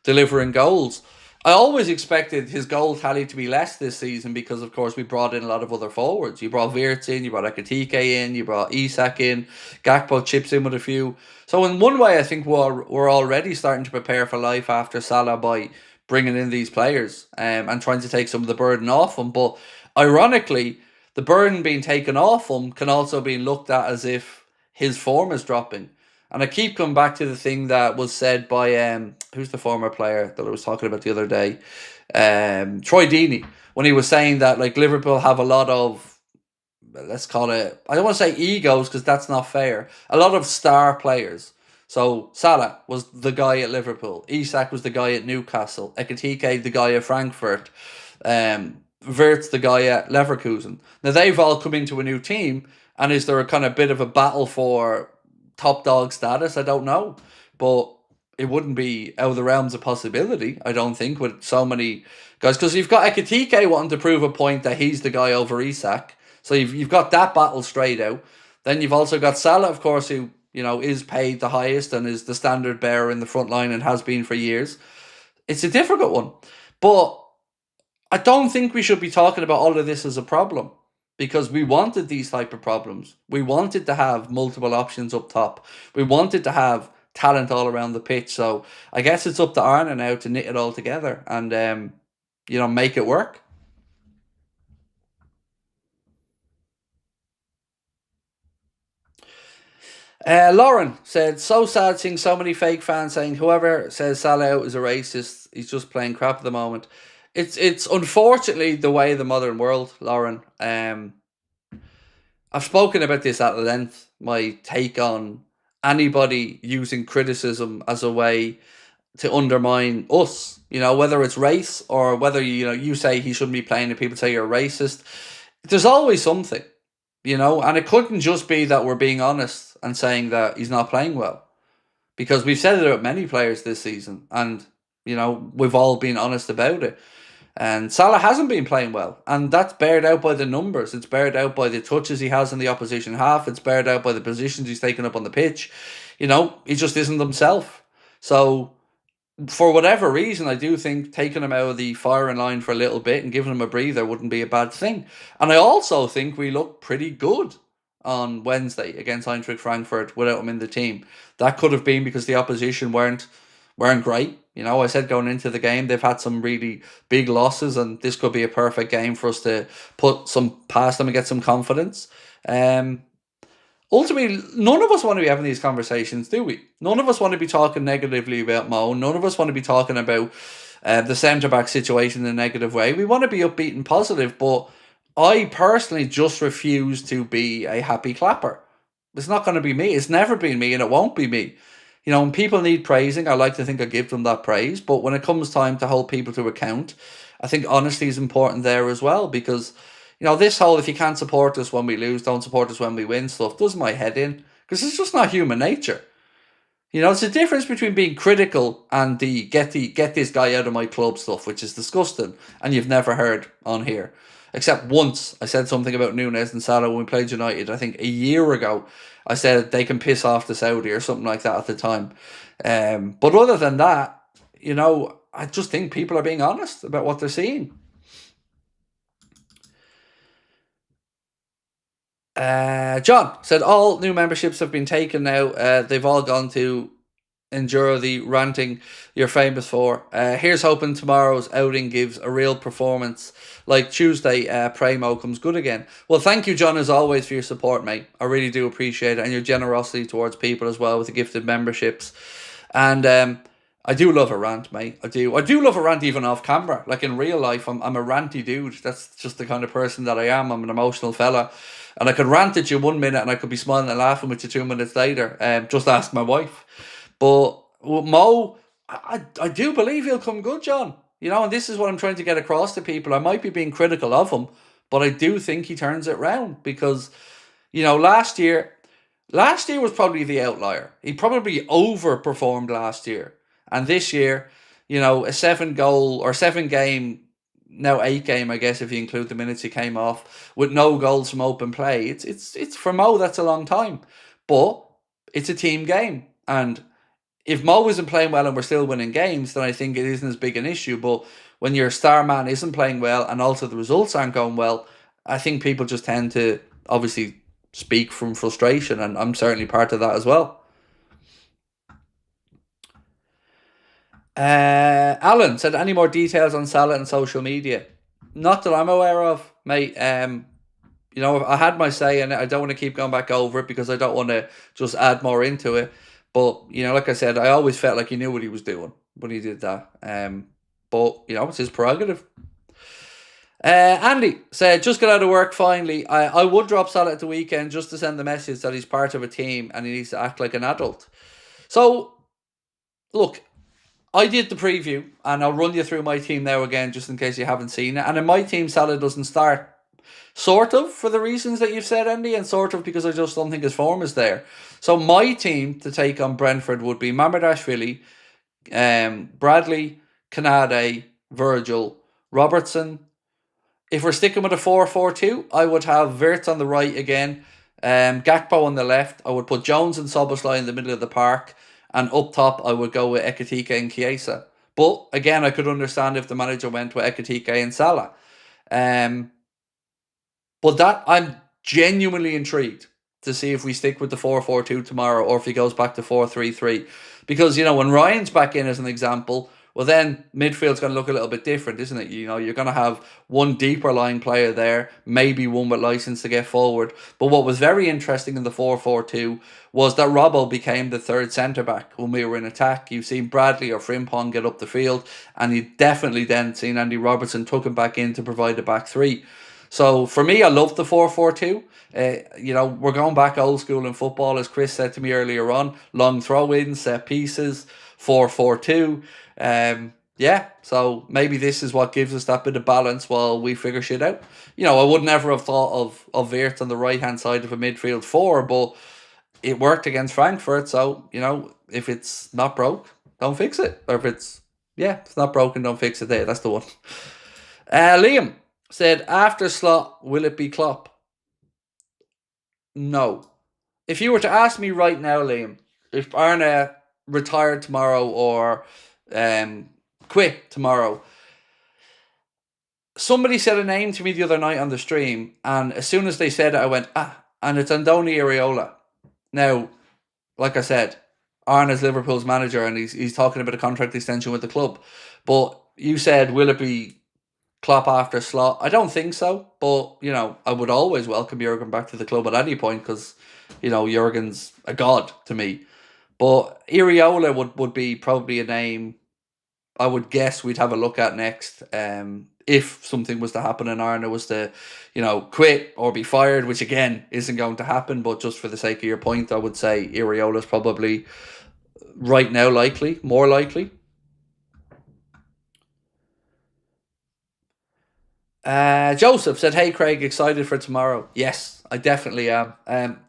delivering goals. I always expected his goal tally to be less this season because, of course, we brought in a lot of other forwards. You brought Wirtz in, you brought Ekitike in, you brought Isak in, Gakpo chips in with a few. So in one way, I think we're already starting to prepare for life after Salah by bringing in these players and trying to take some of the burden off them. But ironically, the burden being taken off him can also be looked at as if his form is dropping. And I keep coming back to the thing that was said by who's the former player that I was talking about the other day, Troy Deeney, when he was saying that like Liverpool have a lot of, let's call it, I don't want to say egos because that's not fair, a lot of star players. So Salah was the guy at Liverpool, Isak was the guy at Newcastle, Ekitike the guy at Frankfurt, Wirtz the guy at Leverkusen. Now they've all come into a new team, and is there a kind of bit of a battle for top dog status? I don't know, but it wouldn't be out of the realms of possibility, I don't think, with so many guys. Because you've got Ekitike wanting to prove a point that he's the guy over Isak. So you've got that battle straight out. Then you've also got Salah, of course, who, you know, is paid the highest and is the standard bearer in the front line and has been for years. It's a difficult one. But I don't think we should be talking about all of this as a problem, because we wanted these type of problems. We wanted to have multiple options up top. We wanted to have talent all around the pitch. So I guess it's up to Arna now to knit it all together and, you know, make it work. Lauren said, so sad seeing so many fake fans saying whoever says Salah out is a racist. He's just playing crap at the moment. It's unfortunately the way of the modern world, Lauren. I've spoken about this at length, my take on anybody using criticism as a way to undermine us, you know, whether it's race or whether, you know, you say he shouldn't be playing and people say you're racist. There's always something, you know, and it couldn't just be that we're being honest and saying that he's not playing well, because we've said it about many players this season and, you know, we've all been honest about it. And Salah hasn't been playing well, and that's bared out by the numbers. It's bared out by the touches he has in the opposition half. It's bared out by the positions he's taken up on the pitch. You know, he just isn't himself. So, for whatever reason, I do think taking him out of the firing line for a little bit and giving him a breather wouldn't be a bad thing. And I also think we look pretty good on Wednesday against Eintracht Frankfurt without him in the team. That could have been because the opposition weren't great. You know, I said going into the game, they've had some really big losses, and this could be a perfect game for us to put some past them and get some confidence. Ultimately, none of us want to be having these conversations, do we? None of us want to be talking negatively about Mo. None of us want to be talking about the centre-back situation in a negative way. We want to be upbeat and positive, but I personally just refuse to be a happy clapper. It's not going to be me. It's never been me, and it won't be me. You know, when people need praising, I like to think I give them that praise. But when it comes time to hold people to account, I think honesty is important there as well. Because, you know, this whole if you can't support us when we lose, don't support us when we win stuff does my head in. Because it's just not human nature. You know, it's a difference between being critical and the get this guy out of my club stuff, which is disgusting. And you've never heard on here. Except once I said something about Nunes and Salah when we played United, I think a year ago. I said they can piss off the Saudi or something like that at the time. But other than that, you know, I just think people are being honest about what they're seeing. John said all new memberships have been taken now. They've all gone to endure the ranting you're famous for. Here's hoping tomorrow's outing gives a real performance like Tuesday. Primo comes good again. Well, thank you, John, as always, for your support, mate. I really do appreciate it, and your generosity towards people as well with the gifted memberships. And I do love a rant, mate. I do love a rant even off camera. Like in real life, I'm a ranty dude. That's just the kind of person that I am. I'm an emotional fella. And I could rant at you 1 minute and I could be smiling and laughing with you 2 minutes later. Just ask my wife. But with Mo, I do believe he'll come good, John. You know, and this is what I'm trying to get across to people. I might be being critical of him, but I do think he turns it round because, you know, last year was probably the outlier. He probably overperformed last year. And this year, you know, a 7-game, now 8-game, I guess, if you include the minutes he came off, with no goals from open play. It's for Mo, that's a long time. But it's a team game. And if Mo isn't playing well and we're still winning games, then I think it isn't as big an issue. But when your star man isn't playing well and also the results aren't going well, I think people just tend to obviously speak from frustration, and I'm certainly part of that as well. Alan said, any more details on Salah and social media? Not that I'm aware of, mate. You know, I had my say, and I don't want to keep going back over it because I don't want to just add more into it. But, like I said, I always felt like he knew what he was doing when he did that. But, it's his prerogative. Andy said, just got out of work finally. I would drop Salah at the weekend just to send the message that he's part of a team and he needs to act like an adult. So, look, I did the preview and I'll run you through my team now again just in case you haven't seen it. And in my team, Salah doesn't start. Sort of for the reasons that you've said, Andy, and sort of because I just don't think his form is there. So my team to take on Brentford would be Mamardashvili, Bradley, Kanade, Virgil, Robertson. If we're sticking with a 4-4-2, I would have Wirtz on the right again, Gakpo on the left. I would put Jones and Szoboszlai in the middle of the park, and up top I would go with Ekitike and Chiesa. But again, I could understand if the manager went with Ekitike and Salah. But that I'm genuinely intrigued to see if we stick with the 4-4-2 tomorrow or if he goes back to 4-3-3. Because, when Ryan's back in as an example, well then midfield's going to look a little bit different, isn't it? You're going to have one deeper line player there, maybe one with license to get forward. But what was very interesting in the 4-4-2 was that Robbo became the third centre-back when we were in attack. You've seen Bradley or Frimpong get up the field, and you definitely then seen Andy Robertson took him back in to provide the back three. So for me, I love the 4-4-2. We're going back old school in football, as Chris said to me earlier on. Long throw-ins, set pieces, 4-4-2. So maybe this is what gives us that bit of balance while we figure shit out. I would never have thought of Wirtz on the right-hand side of a midfield four, but it worked against Frankfurt. So, if it's not broke, don't fix it. Or if it's not broken, don't fix it there. That's the one. Liam said, after Slot, will it be Klopp? No. If you were to ask me right now, Liam, if Arne retired tomorrow or quit tomorrow, somebody said a name to me the other night on the stream, and as soon as they said it, I went, and it's Andoni Iraola. Now, like I said, Arne's Liverpool's manager, and he's talking about a contract extension with the club. But you said, will it be Klopp after Slot? I don't think so, but I would always welcome Jurgen back to the club at any point because Jurgen's a god to me. But Iraola would be probably a name I would guess we'd have a look at next. If something was to happen and Arne was to quit or be fired, which again isn't going to happen, but just for the sake of your point, I would say Iraola's probably right now more likely. Joseph said, hey Craig, excited for tomorrow? Yes, I definitely am.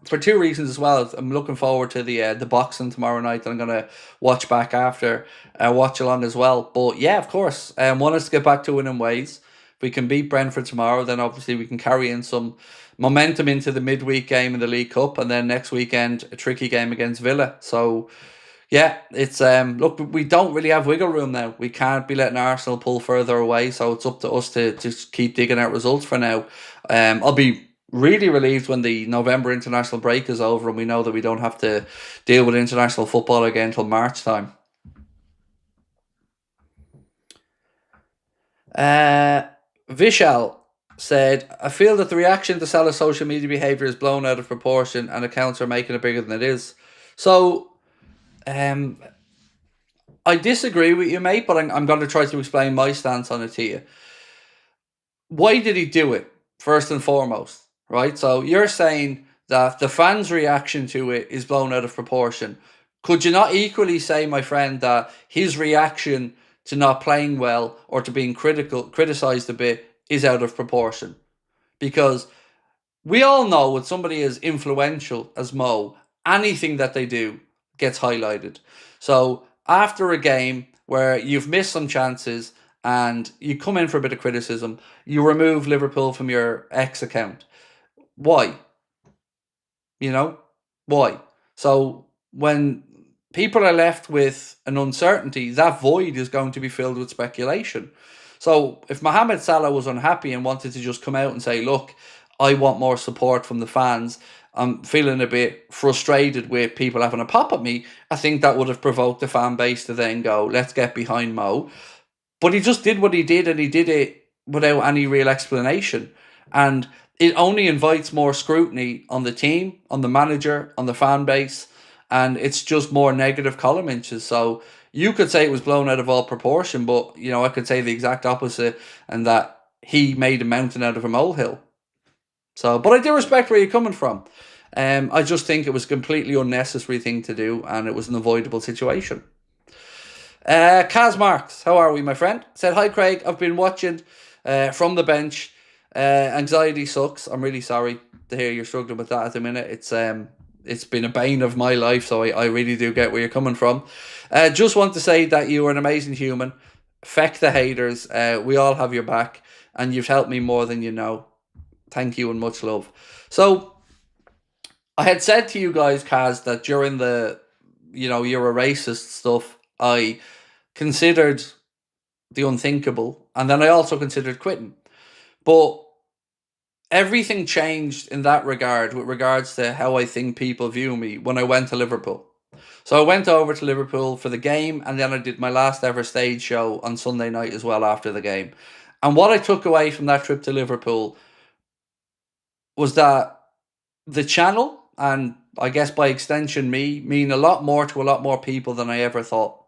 For two reasons as well. I'm looking forward to the boxing tomorrow night, and I'm going to watch back after, watch along as well. But yeah, of course, want us to get back to winning ways. If we can beat Brentford tomorrow, then obviously we can carry in some momentum into the midweek game in the League Cup, and then next weekend a tricky game against Villa. So yeah, it's look, we don't really have wiggle room now. We can't be letting Arsenal pull further away, so it's up to us to just keep digging out results for now. I'll be really relieved when the November international break is over and we know that we don't have to deal with international football again until March time. Vishal said, I feel that the reaction to Salah's social media behaviour is blown out of proportion and accounts are making it bigger than it is. So I disagree with you, mate, but I'm going to try to explain my stance on it to you. Why did he do it, first and foremost, right? So you're saying that the fans' reaction to it is blown out of proportion. Could you not equally say, my friend, that his reaction to not playing well or to being criticised a bit is out of proportion? Because we all know with somebody as influential as Mo, anything that they do gets highlighted. So after a game where you've missed some chances and you come in for a bit of criticism, you remove Liverpool from your X account. Why? Why? So when people are left with an uncertainty, that void is going to be filled with speculation. So if Mohamed Salah was unhappy and wanted to just come out and say, look, I want more support from the fans, I'm feeling a bit frustrated with people having a pop at me, I think that would have provoked the fan base to then go, let's get behind Mo. But he just did what he did, and he did it without any real explanation. And it only invites more scrutiny on the team, on the manager, on the fan base. and it's just more negative column inches. So you could say it was blown out of all proportion, but I could say the exact opposite, and that he made a mountain out of a molehill. So, but I do respect where you're coming from. I just think it was a completely unnecessary thing to do, and it was an avoidable situation. Kaz Marks, how are we, my friend? Said, hi, Craig. I've been watching from the bench. Anxiety sucks. I'm really sorry to hear you're struggling with that at the minute. It's been a bane of my life, so I really do get where you're coming from. Just want to say that you are an amazing human. Feck the haters. We all have your back, and you've helped me more than you know. Thank you and much love. So, I had said to you guys, Kaz, that during the, you're a racist stuff, I considered the unthinkable, and then I also considered quitting. But everything changed in that regard with regards to how I think people view me when I went to Liverpool. So I went over to Liverpool for the game, and then I did my last ever stage show on Sunday night as well after the game. And what I took away from that trip to Liverpool was that the channel, and I guess by extension me, mean a lot more to a lot more people than I ever thought.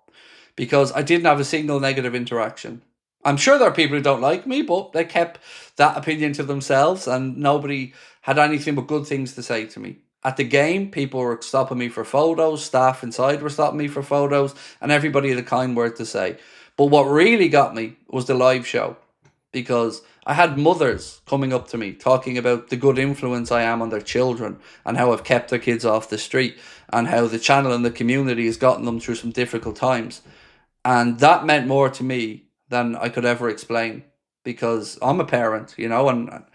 Because I didn't have a single negative interaction. I'm sure there are people who don't like me, but they kept that opinion to themselves, and nobody had anything but good things to say to me. At the game, people were stopping me for photos, staff inside were stopping me for photos, and everybody had a kind word to say. But what really got me was the live show, because I had mothers coming up to me talking about the good influence I am on their children, and how I've kept their kids off the street, and how the channel and the community has gotten them through some difficult times. And that meant more to me than I could ever explain, because I'm a parent, and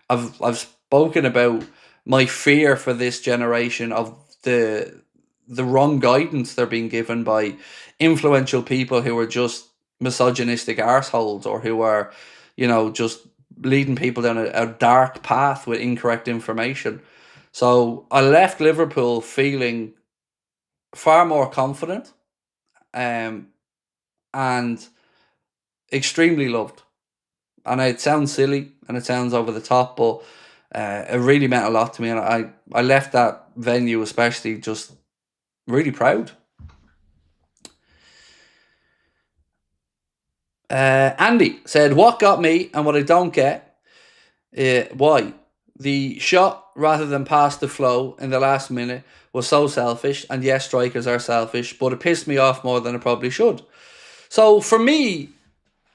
I've spoken about my fear for this generation of the wrong guidance they're being given by influential people who are just misogynistic arseholes, or who are, just leading people down a dark path with incorrect information. So I left Liverpool feeling far more confident, um, and extremely loved. And it sounds silly and it sounds over the top, but it really meant a lot to me. And I left that venue especially just really proud. Andy said, what got me and what I don't get, why? The shot rather than pass the flow in the last minute was so selfish. And yes, strikers are selfish, but it pissed me off more than it probably should. So for me,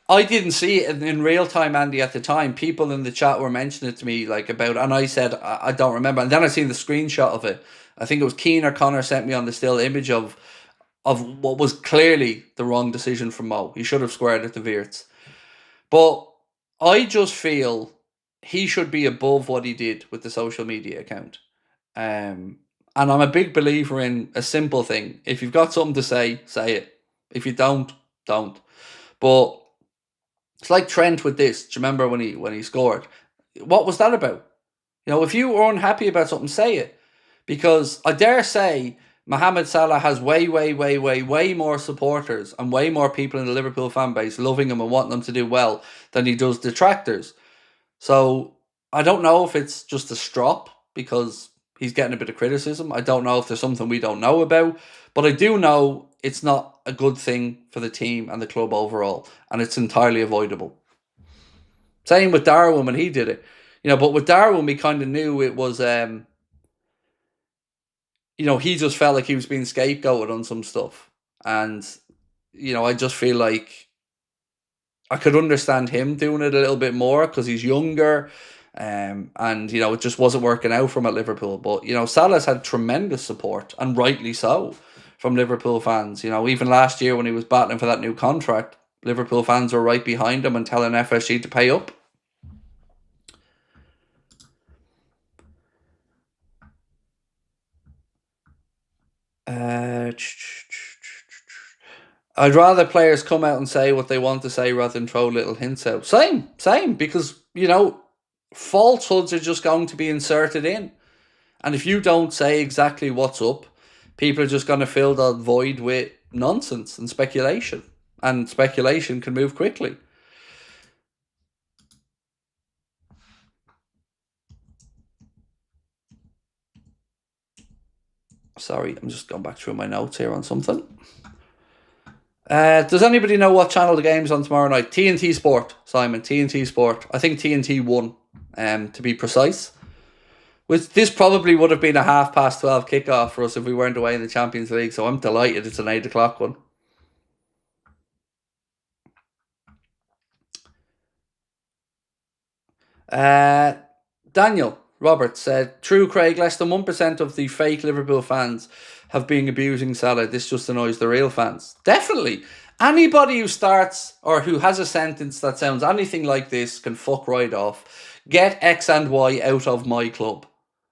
I didn't see it in real time, Andy, at the time. People in the chat were mentioning it to me, and I said, I don't remember. And then I seen the screenshot of it. I think it was Keane or Connor sent me on the still image of what was clearly the wrong decision from Mo. He should have squared it to Wirtz. But I just feel he should be above what he did with the social media account. And I'm a big believer in a simple thing. If you've got something to say, say it. If you don't, don't. But it's like Trent with this. Do you remember when he scored? What was that about? If you were unhappy about something, say it. Because I dare say Mohamed Salah has way, way, way, way, way more supporters and way more people in the Liverpool fan base loving him and wanting him to do well than he does detractors. So I don't know if it's just a strop because he's getting a bit of criticism. I don't know if there's something we don't know about. But I do know it's not a good thing for the team and the club overall. And it's entirely avoidable. Same with Darwin when he did it. But with Darwin, we kind of knew it was, he just felt like he was being scapegoated on some stuff. And, I just feel like I could understand him doing it a little bit more because he's younger. And, it just wasn't working out for him at Liverpool. But, Salah's had tremendous support, and rightly so, from Liverpool fans. Even last year when he was battling for that new contract, Liverpool fans were right behind him and telling FSG to pay up. I'd rather players come out and say what they want to say rather than throw little hints out. Same, because, falsehoods are just going to be inserted in. And if you don't say exactly what's up, people are just going to fill that void with nonsense and speculation. And speculation can move quickly. Sorry, I'm just going back through my notes here on something. Does anybody know what channel the game's on tomorrow night? TNT Sport, Simon. TNT Sport. I think TNT won, to be precise. This probably would have been a 12:30 kickoff for us if we weren't away in the Champions League, so I'm delighted it's an 8 o'clock one. Daniel Roberts said, "True, Craig, less than 1% of the fake Liverpool fans have been abusing Salah. This just annoys the real fans." Definitely. Anybody who starts or who has a sentence that sounds anything like this can fuck right off. Get X and Y out of my club.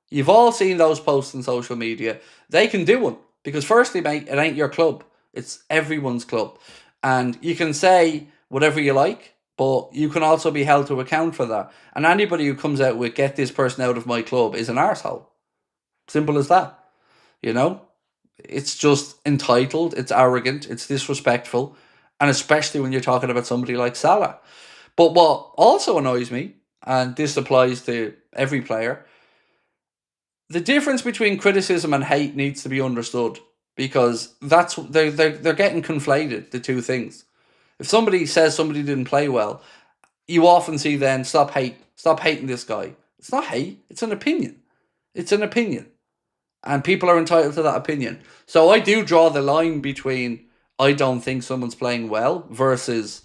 You've all seen those posts on social media. They can do one. Because firstly, mate, it ain't your club. It's everyone's club. And you can say whatever you like, but you can also be held to account for that. And anybody who comes out with "get this person out of my club" is an arsehole. Simple as that. You know? It's just entitled, it's arrogant, it's disrespectful. And especially when you're talking about somebody like Salah. But what also annoys me, and this applies to every player, the difference between criticism and hate needs to be understood, because they're getting conflated, the two things. If somebody says somebody didn't play well, you often see then stop hating this guy. It's not hate, it's an opinion. It's an opinion. And people are entitled to that opinion. So I do draw the line between I don't think someone's playing well versus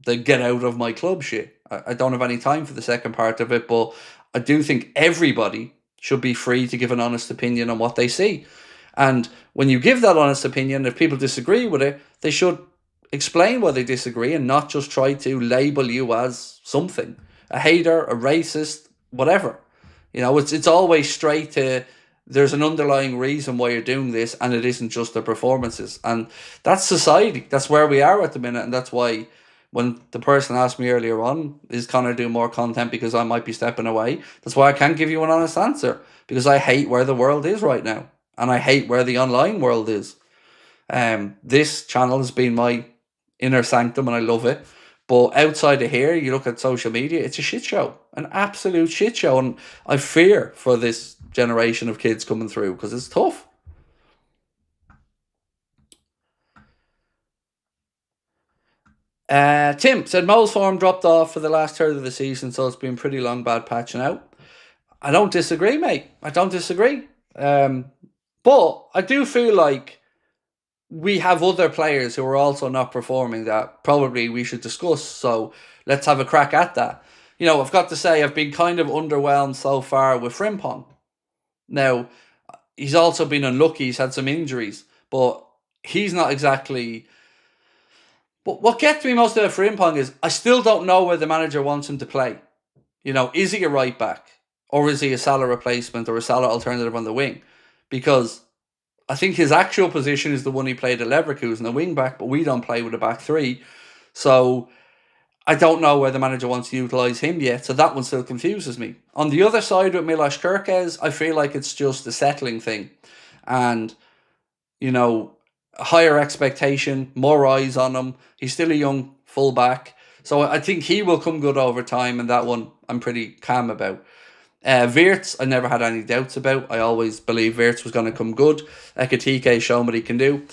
the get out of my club shit. I don't have any time for the second part of it, but I do think everybody should be free to give an honest opinion on what they see. And when you give that honest opinion, if people disagree with it, they should explain why they disagree and not just try to label you as something. A hater, a racist, whatever. You know, it's always straight to there's an underlying reason why you're doing this, and it isn't just the performances. And that's society. That's where we are at the minute, and that's why when the person asked me earlier on, is Connor doing more content because I might be stepping away? That's why I can't give you an honest answer, because I hate where the world is right now, and I hate where the online world is. This channel has been my inner sanctum, and I love it. But outside of here, you look at social media, it's a shit show, an absolute shit show, and I fear for this generation of kids coming through because it's tough. Tim said Mo's form dropped off for the last third of the season, so it's been pretty long bad patching out. I don't disagree, mate. I don't disagree. But I do feel like we have other players who are also not performing that probably we should discuss. So let's have a crack at that. You know, I've got to say I've been kind of underwhelmed so far with Frimpong. Now, he's also been unlucky. He's had some injuries, but he's not exactly. But what gets me most about Frimpong is I still don't know where the manager wants him to play. You know, is he a right back, or is he a Salah replacement or a Salah alternative on the wing? Because I think his actual position is the one he played at Leverkusen, a wing back, but we don't play with a back three. So I don't know where the manager wants to utilise him yet, so that one still confuses me. On the other side with Milos Kerkez, I feel like it's just a settling thing. And, you know, a higher expectation, more eyes on him. He's still a young full-back. So I think he will come good over time, and that one I'm pretty calm about. Wirtz, I never had any doubts about. I always believed Wirtz was going to come good. Ekitike shown what he can do.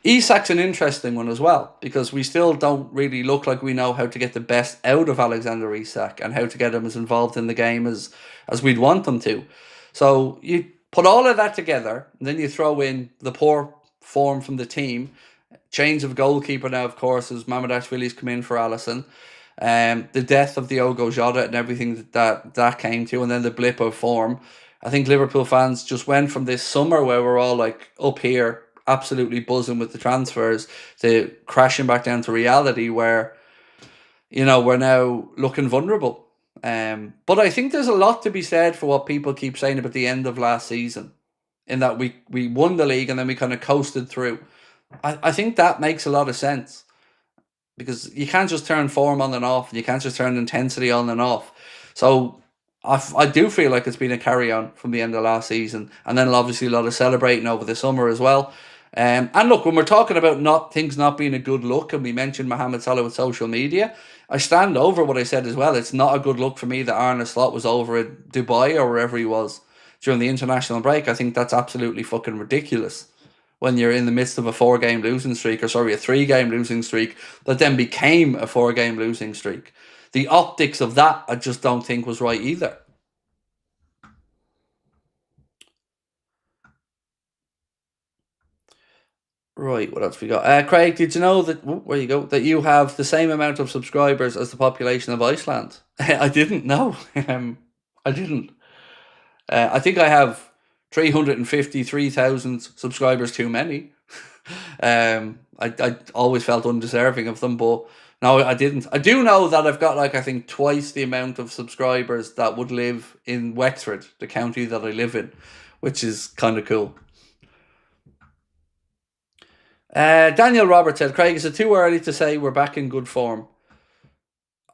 Isak's an interesting one as well, because we still don't really look like we know how to get the best out of Alexander Isak and how to get him as involved in the game as we'd want them to. So you put all of that together, and then you throw in the poor form from the team. Change of goalkeeper now, of course, as Mamardashvili's come in for Alisson. The death of Diogo Jota and everything that came to, and then the blip of form. I think Liverpool fans just went from this summer where we're all like up here, absolutely buzzing with the transfers, to crashing back down to reality where, you know, we're now looking vulnerable. But I think there's a lot to be said for what people keep saying about the end of last season, in that we won the league and then we kind of coasted through. I think that makes a lot of sense, because you can't just turn form on and off, and you can't just turn intensity on and off. So I do feel like it's been a carry-on from the end of last season, and then obviously a lot of celebrating over the summer as well. And look, when we're talking about things not being a good look, and we mentioned Mohamed Salah with social media, I stand over what I said as well. It's not a good look for me that Arne Slot was over at Dubai or wherever he was. during the international break. I think that's absolutely fucking ridiculous when you're in the midst of a 4-game losing streak, or sorry, a 3-game losing streak that then became a 4-game losing streak. The optics of that, I just don't think was right either. Right, what else we got? Craig, did you know that, where you go, that you have the same amount of subscribers as the population of Iceland? I didn't know. I didn't. I think I have 353,000 subscribers too many. I always felt undeserving of them, but no, I didn't. I do know that I've got, like, I think twice the amount of subscribers that would live in Wexford, the county that I live in, which is kind of cool. Daniel Roberts said, Craig, is it too early to say we're back in good form?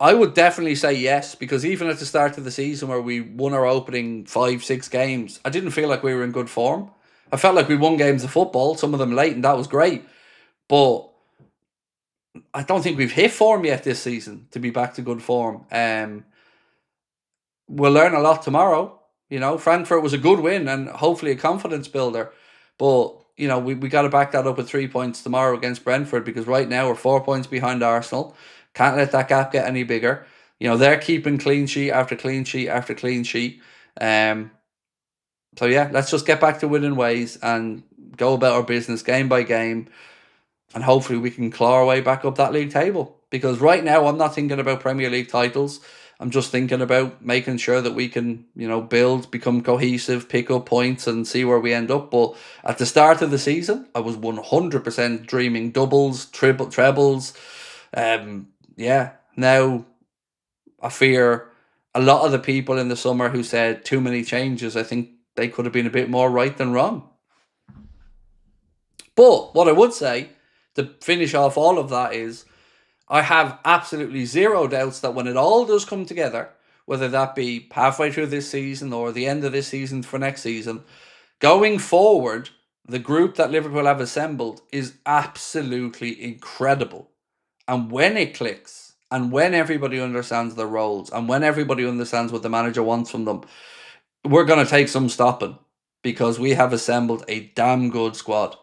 I would definitely say yes, because even at the start of the season where we won our opening 5-6 games, I didn't feel like we were in good form. I felt like we won games of football, some of them late, and that was great. But I don't think we've hit form yet this season to be back to good form. We'll learn a lot tomorrow. You know, Frankfurt was a good win and hopefully a confidence builder. But, you know, we got to back that up with 3 points tomorrow against Brentford, because right now we're 4 points behind Arsenal. Can't let that gap get any bigger. You know, they're keeping clean sheet after clean sheet after clean sheet. So, yeah, let's just get back to winning ways and go about our business game by game. And hopefully we can claw our way back up that league table. Because right now I'm not thinking about Premier League titles. I'm just thinking about making sure that we can, you know, build, become cohesive, pick up points and see where we end up. But at the start of the season, I was 100% dreaming doubles, trebles. Yeah, now I fear a lot of the people in the summer who said too many changes, I think they could have been a bit more right than wrong. But what I would say, to finish off all of that, is I have absolutely zero doubts that when it all does come together, whether that be halfway through this season or the end of this season for next season, going forward, the group that Liverpool have assembled is absolutely incredible. And when it clicks, and when everybody understands their roles, and when everybody understands what the manager wants from them, we're going to take some stopping, because we have assembled a damn good squad.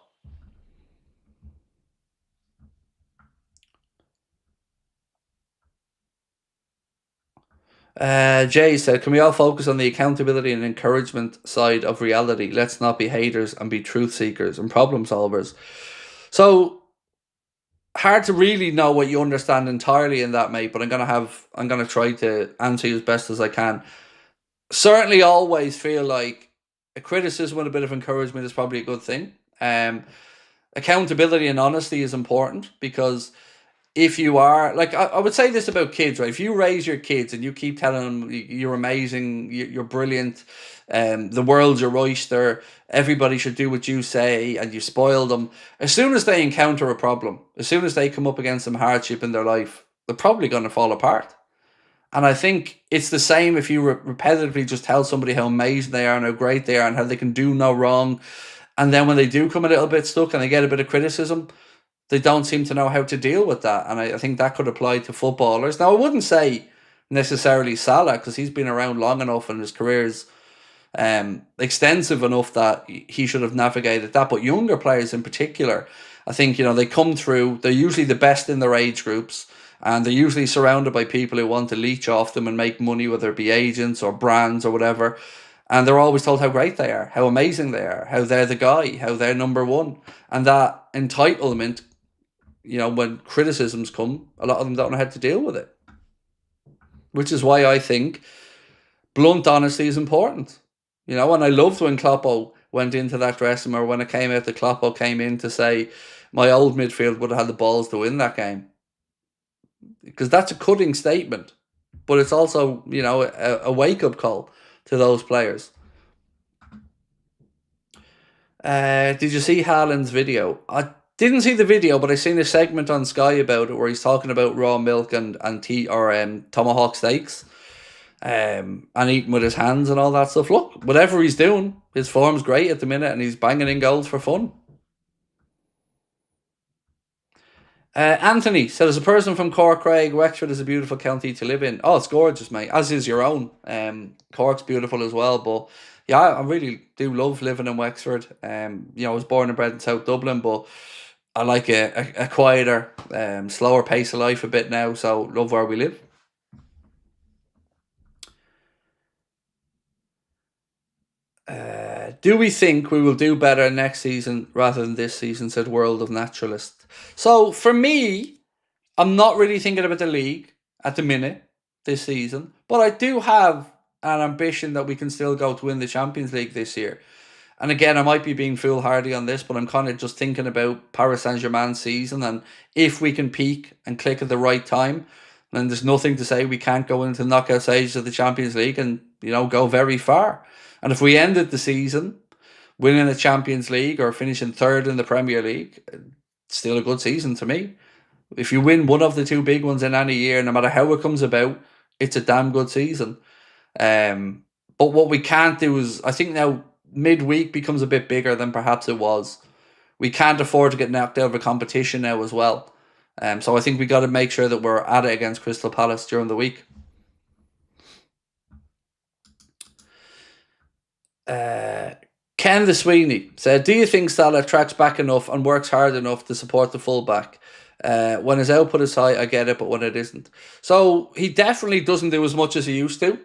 Jay said, can we all focus on the accountability and encouragement side of reality? Let's not be haters and be truth seekers and problem solvers. So, hard to really know what you understand entirely in that, mate, but I'm gonna try to answer you as best as I can. Certainly always feel like a criticism and a bit of encouragement is probably a good thing. Accountability and honesty is important, because if you are, like, I would say this about kids, right? If you raise your kids and you keep telling them you're amazing, you're brilliant, the world's your oyster, everybody should do what you say, and you spoil them, as soon as they encounter a problem, as soon as they come up against some hardship in their life, they're probably going to fall apart. And I think it's the same if you repetitively just tell somebody how amazing they are and how great they are and how they can do no wrong. And then when they do come a little bit stuck and they get a bit of criticism, they don't seem to know how to deal with that. And I think that could apply to footballers. Now, I wouldn't say necessarily Salah, because he's been around long enough and his career is extensive enough that he should have navigated that. But younger players in particular, I think, you know, they come through, they're usually the best in their age groups, and they're usually surrounded by people who want to leech off them and make money, whether it be agents or brands or whatever. And they're always told how great they are, how amazing they are, how they're the guy, how they're number one. And that entitlement, you know, when criticisms come, a lot of them don't know how to deal with it. Which is why I think blunt honesty is important. You know, and I loved when Kloppo went into that dressing room, or when it came out that Kloppo came in to say, my old midfield would have had the balls to win that game. Because that's a cutting statement. But it's also, you know, a wake-up call to those players. Did you see Haaland's video? I didn't see the video, but I seen a segment on Sky about it where he's talking about raw milk and tomahawk steaks, and eating with his hands and all that stuff. Look, whatever he's doing, his form's great at the minute, and he's banging in goals for fun. Anthony said, as a person from Cork, Craig, Wexford is a beautiful county to live in. Oh, it's gorgeous, mate. As is your own. Cork's beautiful as well, but Yeah, I really do love living in Wexford. You know, I was born and bred in South Dublin, but I like a quieter, slower pace of life a bit now. So love where we live. Do we think we will do better next season rather than this season? Said World of Naturalist. So for me, I'm not really thinking about the league at the minute this season, but I do have an ambition that we can still go to win the Champions League this year. And again, I might be being foolhardy on this, but I'm kind of just thinking about Paris Saint-Germain's season, and if we can peak and click at the right time, then there's nothing to say we can't go into the knockout stages of the Champions League and, you know, go very far. And if we ended the season winning the Champions League or finishing third in the Premier League, it's still a good season to me. If you win one of the two big ones in any year, no matter how it comes about, it's a damn good season. But what we can't do is, I think now midweek becomes a bit bigger than perhaps it was. We can't afford to get knocked out of a competition now as well. So I think we got to make sure that we're at it against Crystal Palace during the week. Ken the Sweeney said, do you think Salah tracks back enough and works hard enough to support the fullback? When his output is high, I get it, but when it isn't. So he definitely doesn't do as much as he used to.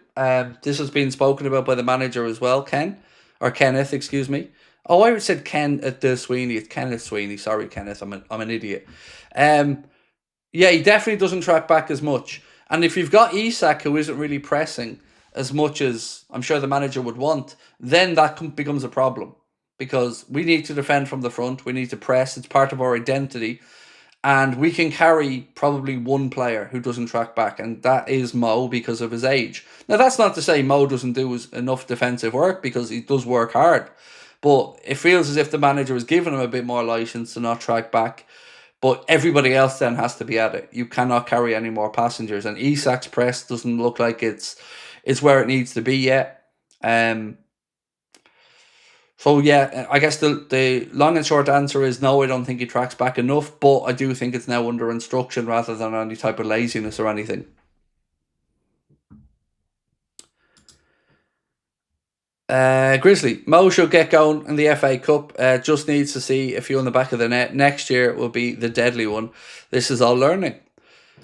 This has been spoken about by the manager as well, Ken. Or Kenneth, excuse me. Oh, I said Ken at the Sweeney. It's Kenneth Sweeney. Sorry, Kenneth. I'm an idiot. Yeah, he definitely doesn't track back as much. And if you've got Isak, who isn't really pressing as much as I'm sure the manager would want, then that becomes a problem. Because we need to defend from the front. We need to press. It's part of our identity. And we can carry probably one player who doesn't track back, and that is Mo because of his age. Now, that's not to say Mo doesn't do enough defensive work, because he does work hard. But it feels as if the manager has given him a bit more license to not track back. But everybody else then has to be at it. You cannot carry any more passengers. And Isak's press doesn't look like it's where it needs to be yet. So yeah, I guess the long and short answer is no, I don't think he tracks back enough, but I do think it's now under instruction rather than any type of laziness or anything. Grizzly, Mo should get going in the FA Cup. Just needs to see a few on the back of the net. Next year will be the deadly one. This is all learning.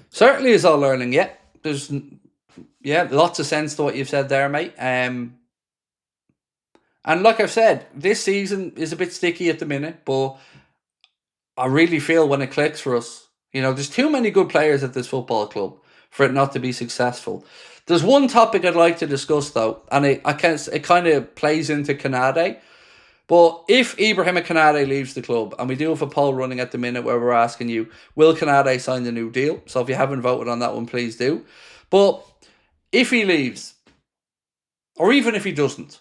Certainly is all learning, yeah. There's lots of sense to what you've said there, mate. And like I've said, this season is a bit sticky at the minute, but I really feel when it clicks for us, you know, there's too many good players at this football club for it not to be successful. There's one topic I'd like to discuss though, and it kind of plays into Canade. But if Ibrahim Canade leaves the club, and we do have a poll running at the minute where we're asking you, will Canade sign the new deal? So if you haven't voted on that one, please do. But if he leaves, or even if he doesn't,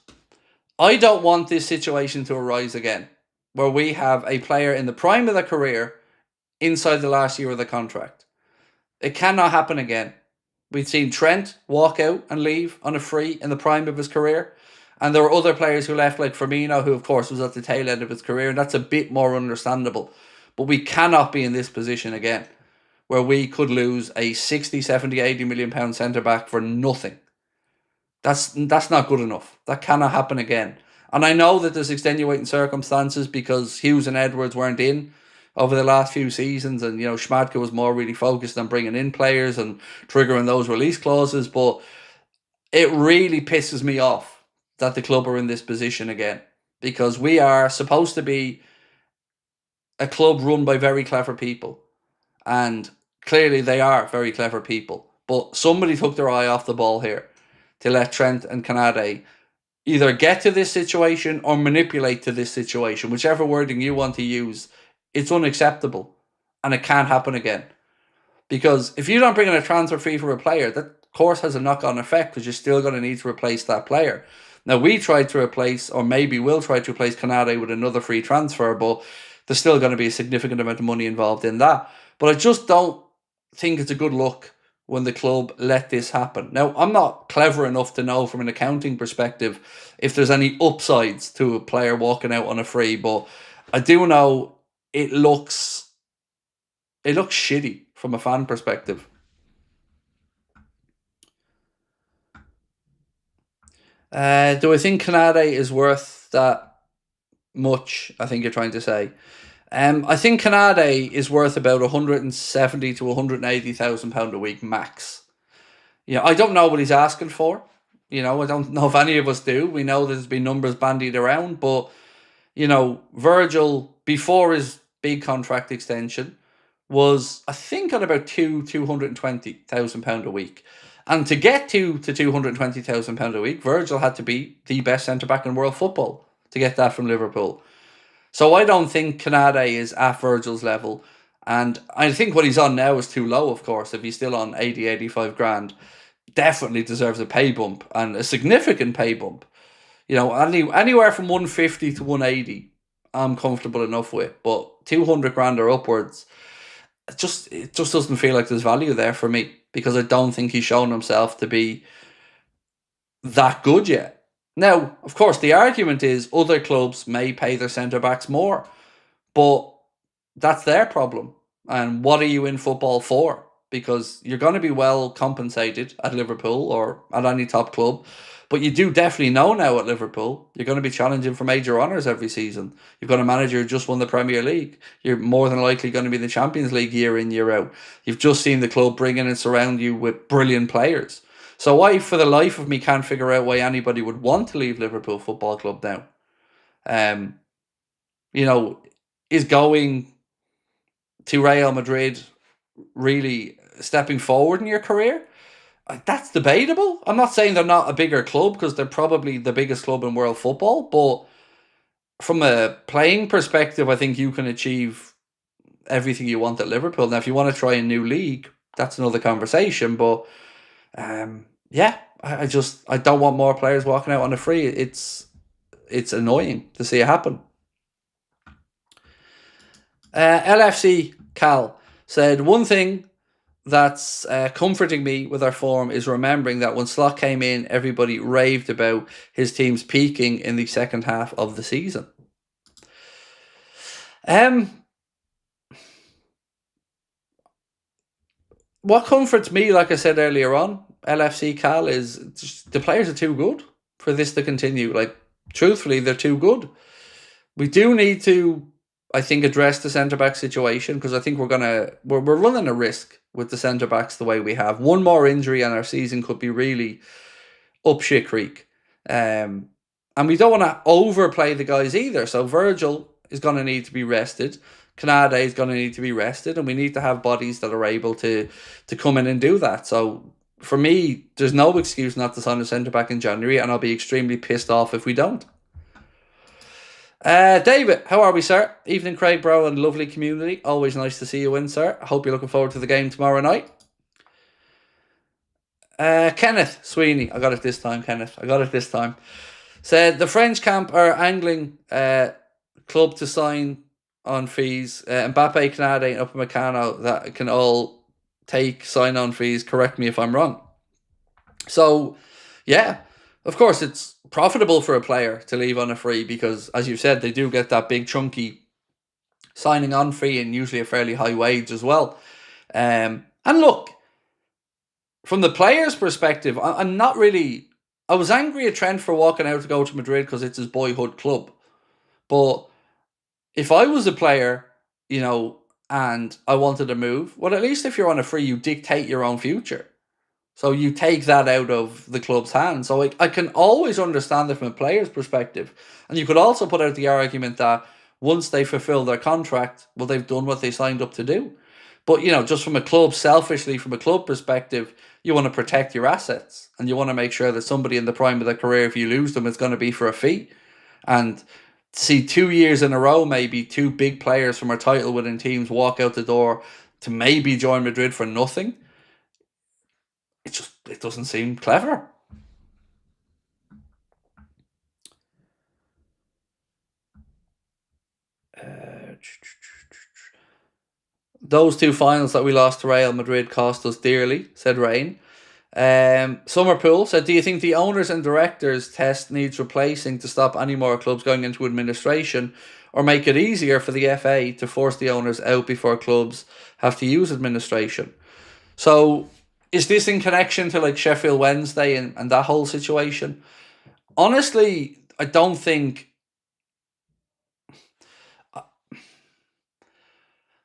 I don't want this situation to arise again, where we have a player in the prime of their career inside the last year of the contract. It cannot happen again. We've seen Trent walk out and leave on a free in the prime of his career. And there were other players who left, like Firmino, who of course was at the tail end of his career. And that's a bit more understandable. But we cannot be in this position again, where we could lose a 60, 70, 80 million pound centre back for nothing. That's not good enough. That cannot happen again. And I know that there's extenuating circumstances because Hughes and Edwards weren't in over the last few seasons, and you know Schmadtke was more really focused on bringing in players and triggering those release clauses. But it really pisses me off that the club are in this position again, because we are supposed to be a club run by very clever people, and clearly they are very clever people. But somebody took their eye off the ball here to let Trent and Canade either get to this situation or manipulate to this situation. Whichever wording you want to use, it's unacceptable and it can't happen again. Because if you don't bring in a transfer fee for a player, that of course has a knock-on effect, because you're still going to need to replace that player. Now, we tried to replace, or maybe will try to replace Canade with another free transfer, but there's still going to be a significant amount of money involved in that. But I just don't think it's a good look when the club let this happen. Now, I'm not clever enough to know from an accounting perspective if there's any upsides to a player walking out on a free, but I do know it looks shitty from a fan perspective. Do I think Canade is worth that much? I think you're trying to say. I think Canade is worth about 170 to 180,000 pound a week max. Yeah, I don't know what he's asking for. I don't know if any of us do. We know there's been numbers bandied around, but Virgil before his big contract extension was, I think, on about 220,000 pound a week. And to get to £220,000 a week, Virgil had to be the best centre back in world football to get that from Liverpool. So I don't think Canade is at Virgil's level. And I think what he's on now is too low, of course. If he's still on 80, 85 grand, definitely deserves a pay bump, and a significant pay bump. Anywhere from 150 to 180, I'm comfortable enough with. But 200 grand or upwards, it just doesn't feel like there's value there for me, because I don't think he's shown himself to be that good yet. Now, of course, the argument is other clubs may pay their centre-backs more, but that's their problem. And what are you in football for? Because you're going to be well compensated at Liverpool or at any top club. But you do definitely know now at Liverpool, you're going to be challenging for major honours every season. You've got a manager who just won the Premier League. You're more than likely going to be in the Champions League year in, year out. You've just seen the club bring in and surround you with brilliant players. So I, for the life of me, can't figure out why anybody would want to leave Liverpool Football Club now. Is going to Real Madrid really stepping forward in your career? That's debatable. I'm not saying they're not a bigger club, because they're probably the biggest club in world football, but from a playing perspective, I think you can achieve everything you want at Liverpool. Now, if you want to try a new league, that's another conversation, but yeah, I don't want more players walking out on a free. It's annoying to see it happen. LFC Cal said, one thing that's comforting me with our form is remembering that when Slot came in, everybody raved about his team's peaking in the second half of the season. What comforts me, like I said earlier on, LFC Cal, is just the players are too good for this to continue. Like, truthfully, they're too good. We do need to, I think, address the centre-back situation, because I think we're running a risk with the centre-backs the way we have. One more injury and our season could be really up shit creek. And we don't want to overplay the guys either. So Virgil is going to need to be rested. Canade is going to need to be rested. And we need to have bodies that are able to come in and do that. So for me, there's no excuse not to sign a centre-back in January, and I'll be extremely pissed off if we don't. David, how are we, sir? Evening, Craig, bro, and lovely community. Always nice to see you in, sir. I hope you're looking forward to the game tomorrow night. Kenneth Sweeney, I got it this time, Kenneth. I got it this time. Said the French camp are angling club to sign on fees. Mbappe, Canade, and Upamecano that can all take sign-on fees. Correct me if I'm wrong. So, yeah, of course it's profitable for a player to leave on a free, because, as you've said, they do get that big chunky signing on fee and usually a fairly high wage as well. And look, from the player's perspective, I'm not really... I was angry at Trent for walking out to go to Madrid because it's his boyhood club. But if I was a player, and I wanted to move, well, at least if you're on a free, you dictate your own future. So you take that out of the club's hands. So I can always understand it from a player's perspective. And you could also put out the argument that once they fulfill their contract, well, they've done what they signed up to do. But, just from a club, selfishly, from a club perspective, you want to protect your assets. And you want to make sure that somebody in the prime of their career, if you lose them, it's going to be for a fee. And see 2 years in a row, maybe two big players from our title-winning teams walk out the door to maybe join Madrid for nothing. It doesn't seem clever. Those two finals that we lost to Real Madrid cost us dearly, said Rain. Summerpool said, do you think the owners and directors test needs replacing to stop any more clubs going into administration, or make it easier for the FA to force the owners out before clubs have to use administration? So is this in connection to like Sheffield Wednesday and that whole situation? Honestly, I don't think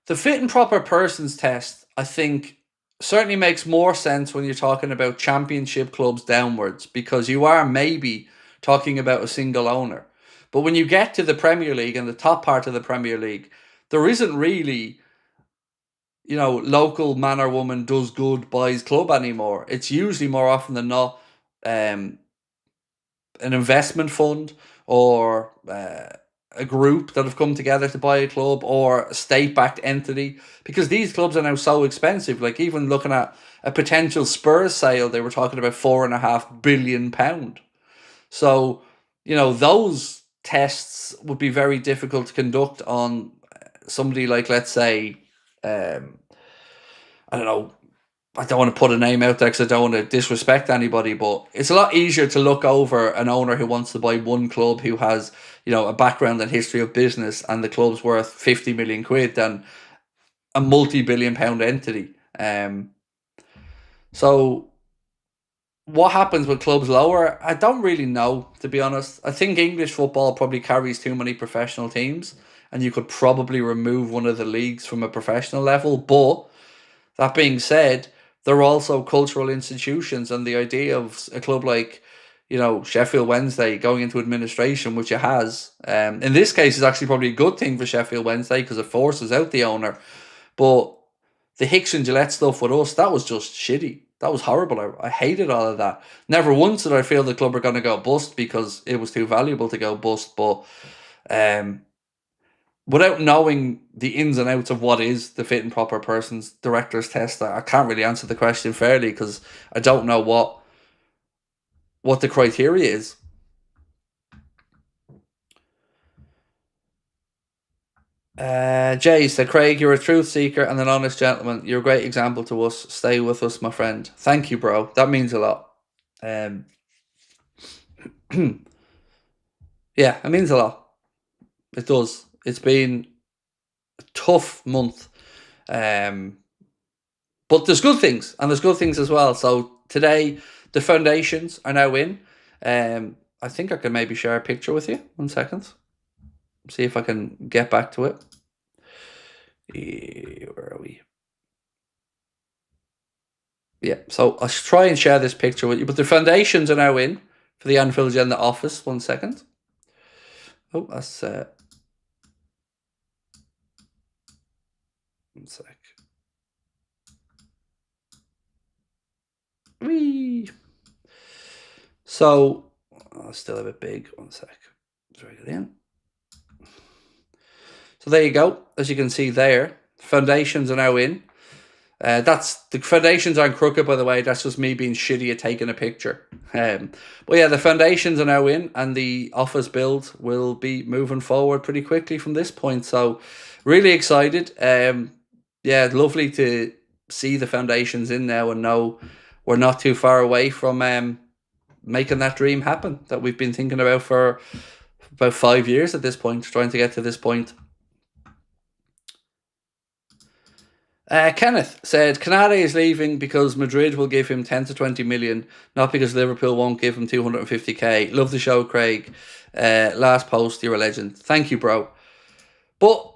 the fit and proper persons test, I think, certainly makes more sense when you're talking about championship clubs downwards, because you are maybe talking about a single owner. But when you get to the Premier League and the top part of the Premier League, there isn't really, local man or woman does good, buys club anymore. It's usually more often than not um, an investment fund or a group that have come together to buy a club, or a state-backed entity, because these clubs are now so expensive. Like, even looking at a potential Spurs sale, they were talking about £4.5 billion. So, those tests would be very difficult to conduct on somebody like, let's say, I don't know, I don't want to put a name out there because I don't want to disrespect anybody, but it's a lot easier to look over an owner who wants to buy one club who has, a background and history of business, and the club's worth 50 million quid, than a multi-billion-pound entity. So what happens with clubs lower? I don't really know, to be honest. I think English football probably carries too many professional teams, and you could probably remove one of the leagues from a professional level. But that being said, they're also cultural institutions, and the idea of a club like, Sheffield Wednesday going into administration, which it has, in this case, is actually probably a good thing for Sheffield Wednesday because it forces out the owner. But the Hicks and Gillette stuff with us, that was just shitty. That was horrible. I hated all of that. Never once did I feel the club were going to go bust because it was too valuable to go bust. But um, without knowing the ins and outs of what is the fit and proper persons director's test, I can't really answer the question fairly because I don't know what the criteria is. Jay said, Craig, you're a truth seeker and an honest gentleman. You're a great example to us. Stay with us, my friend. Thank you, bro. That means a lot. Yeah, it means a lot. It does. It's been a tough month. But there's good things, and there's good things as well. So today, the foundations are now in. I think I can maybe share a picture with you. 1 second. See if I can get back to it. Where are we? Yeah, so I'll try and share this picture with you. But the foundations are now in for the Anfield Agenda office. 1 second. Oh, that's 1 sec. Whee! So, still a bit big. 1 sec. Drag it in. So there you go. As you can see there, foundations are now in. That's the foundations aren't crooked, by the way. That's just me being shitty at taking a picture. But yeah, the foundations are now in, and the office build will be moving forward pretty quickly from this point. So, really excited. Yeah, lovely to see the foundations in now and know we're not too far away from making that dream happen that we've been thinking about for about 5 years at this point, trying to get to this point. Kenneth said, Canade is leaving because Madrid will give him 10 to 20 million, not because Liverpool won't give him 250k. Love the show, Craig. Last post, you're a legend. Thank you, bro. But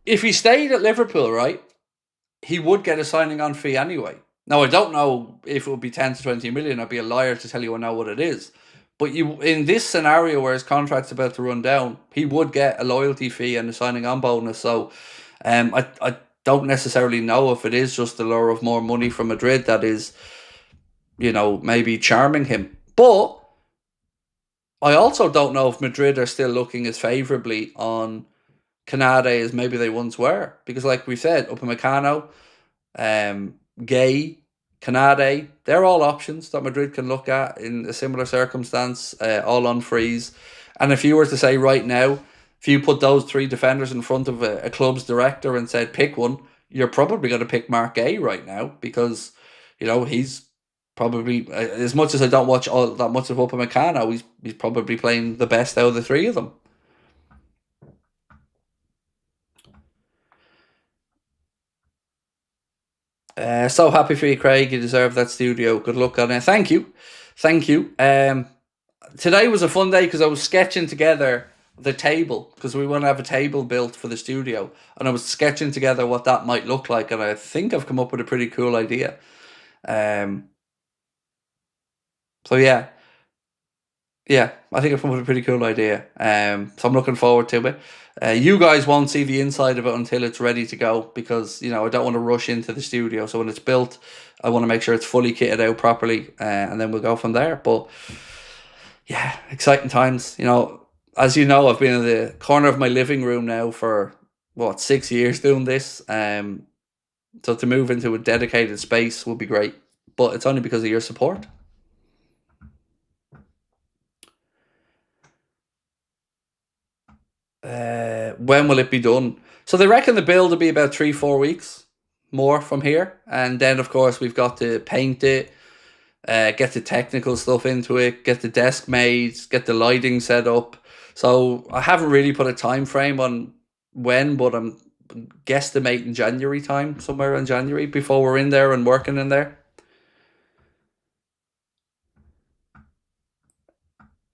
if he stayed at Liverpool, right, he would get a signing on fee anyway. Now, I don't know if it would be 10 to 20 million. I'd be a liar to tell you I know what it is. But in this scenario where his contract's about to run down, he would get a loyalty fee and a signing on bonus. So I don't necessarily know if it is just the lure of more money from Madrid that is, maybe charming him. But I also don't know if Madrid are still looking as favourably on Canade as maybe they once were. Because like we said, Upamecano, Gay, Canade, they're all options that Madrid can look at in a similar circumstance, all on freeze. And if you were to say right now, if you put those three defenders in front of a club's director and said pick one, you're probably going to pick Mark Gay right now because, he's probably, as much as I don't watch all that much of Upamecano, he's probably playing the best out of the three of them. So happy for you, Craig. You deserve that studio. Good luck on it. Thank you. today was a fun day because I was sketching together the table, because we want to have a table built for the studio, and I was sketching together what that might look like, and I think I've come up with a pretty cool idea. So yeah, I think I've come up with a pretty cool idea. So I'm looking forward to it. You guys won't see the inside of it until it's ready to go, because I don't want to rush into the studio. So when it's built, I want to make sure it's fully kitted out properly, and then we'll go from there. But yeah, exciting times. As you know, I've been in the corner of my living room now for 6 years doing this. So to move into a dedicated space would be great, but it's only because of your support. When will it be done? So they reckon the build will be about 3-4 weeks more from here, and then of course we've got to paint it, get the technical stuff into it, get the desk made, get the lighting set up. So I haven't really put a time frame on when, but I'm guesstimating January time, somewhere in January, before we're in there and working in there.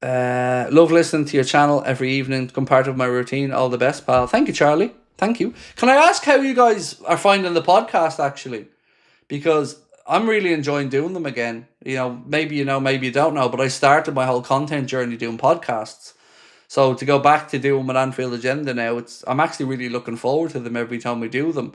Love listening to your channel every evening. Become part of my routine. All the best, pal. Thank you, Charlie. Thank you. Can I ask how you guys are finding the podcast, actually? Because I'm really enjoying doing them again. Maybe maybe you don't know, but I started my whole content journey doing podcasts. So to go back to doing an Anfield Agenda now, I'm actually really looking forward to them every time we do them.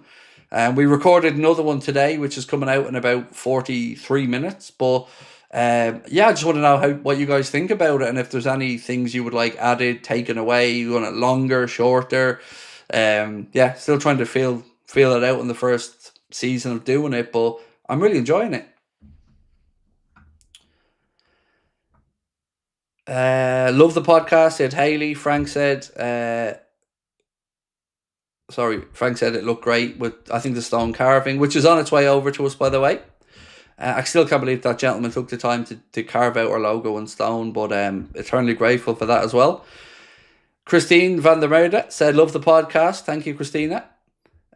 And we recorded another one today, which is coming out in about 43 minutes. But I just want to know what you guys think about it, and if there's any things you would like added, taken away. You want it longer, shorter? Still trying to feel it out in the first season of doing it, but I'm really enjoying it. Love the podcast, said Haley. Frank said it looked great with, I think, the stone carving, which is on its way over to us, by the way. I still can't believe that gentleman took the time to carve out our logo in stone, but eternally grateful for that as well. Christine van der Merde said, love the podcast. Thank you, Christina.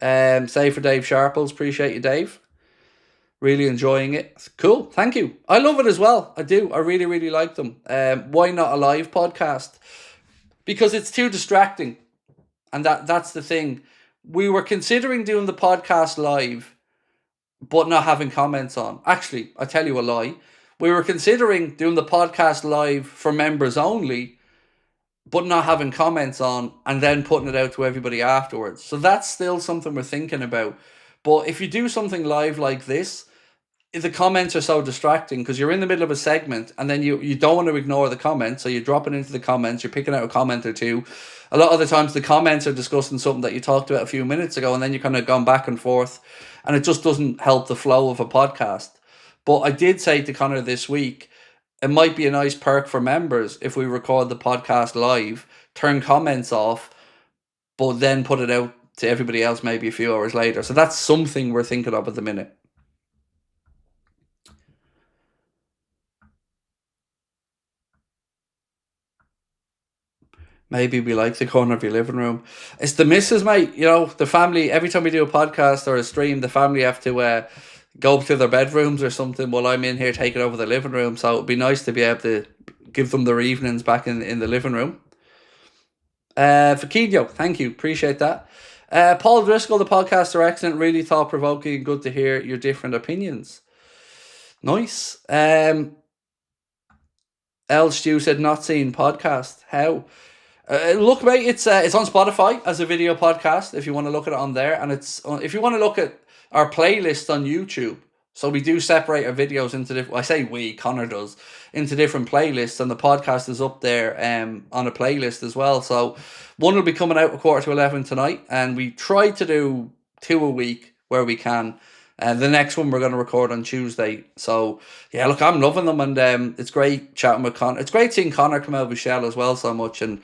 Save for Dave Sharples. Appreciate you, Dave. Really enjoying it. Cool. Thank you. I love it as well. I do. I really, really like them. Why not a live podcast? Because it's too distracting. And that's the thing. We were considering doing the podcast live, but not having comments on. Actually, I tell you a lie. We were considering doing the podcast live for members only, but not having comments on, and then putting it out to everybody afterwards. So that's still something we're thinking about. But if you do something live like this, the comments are so distracting, because you're in the middle of a segment and then you don't want to ignore the comments, so you're dropping into the comments, you're picking out a comment or two. A lot of the times the comments are discussing something that you talked about a few minutes ago, and then you kind of gone back and forth, and it just doesn't help the flow of a podcast. But I did say to Connor this week, it might be a nice perk for members if we record the podcast live, turn comments off, but then put it out to everybody else maybe a few hours later. So that's something we're thinking of at the minute. Maybe we like the corner of your living room. It's the missus, mate. The family, every time we do a podcast or a stream, the family have to go up to their bedrooms or something while I'm in here taking over the living room. So it'd be nice to be able to give them their evenings back in the living room. Fakidyo, thank you. Appreciate that. Paul Driscoll, the podcasts are excellent. Really thought-provoking and good to hear your different opinions. Nice. L Stew said, not seen podcast. How? Look, mate, it's on Spotify as a video podcast if you want to look at it on there, and if you want to look at our playlist on YouTube. So we do separate our videos into different. I say we, Connor does, into different playlists, and the podcast is up there on a playlist as well. So one will be coming out at 11:15 tonight, and we try to do 2 a week where we can. And the next one we're going to record on Tuesday. So, yeah, look, I'm loving them, and it's great chatting with Connor. It's great seeing Connor come out of his shell as well so much and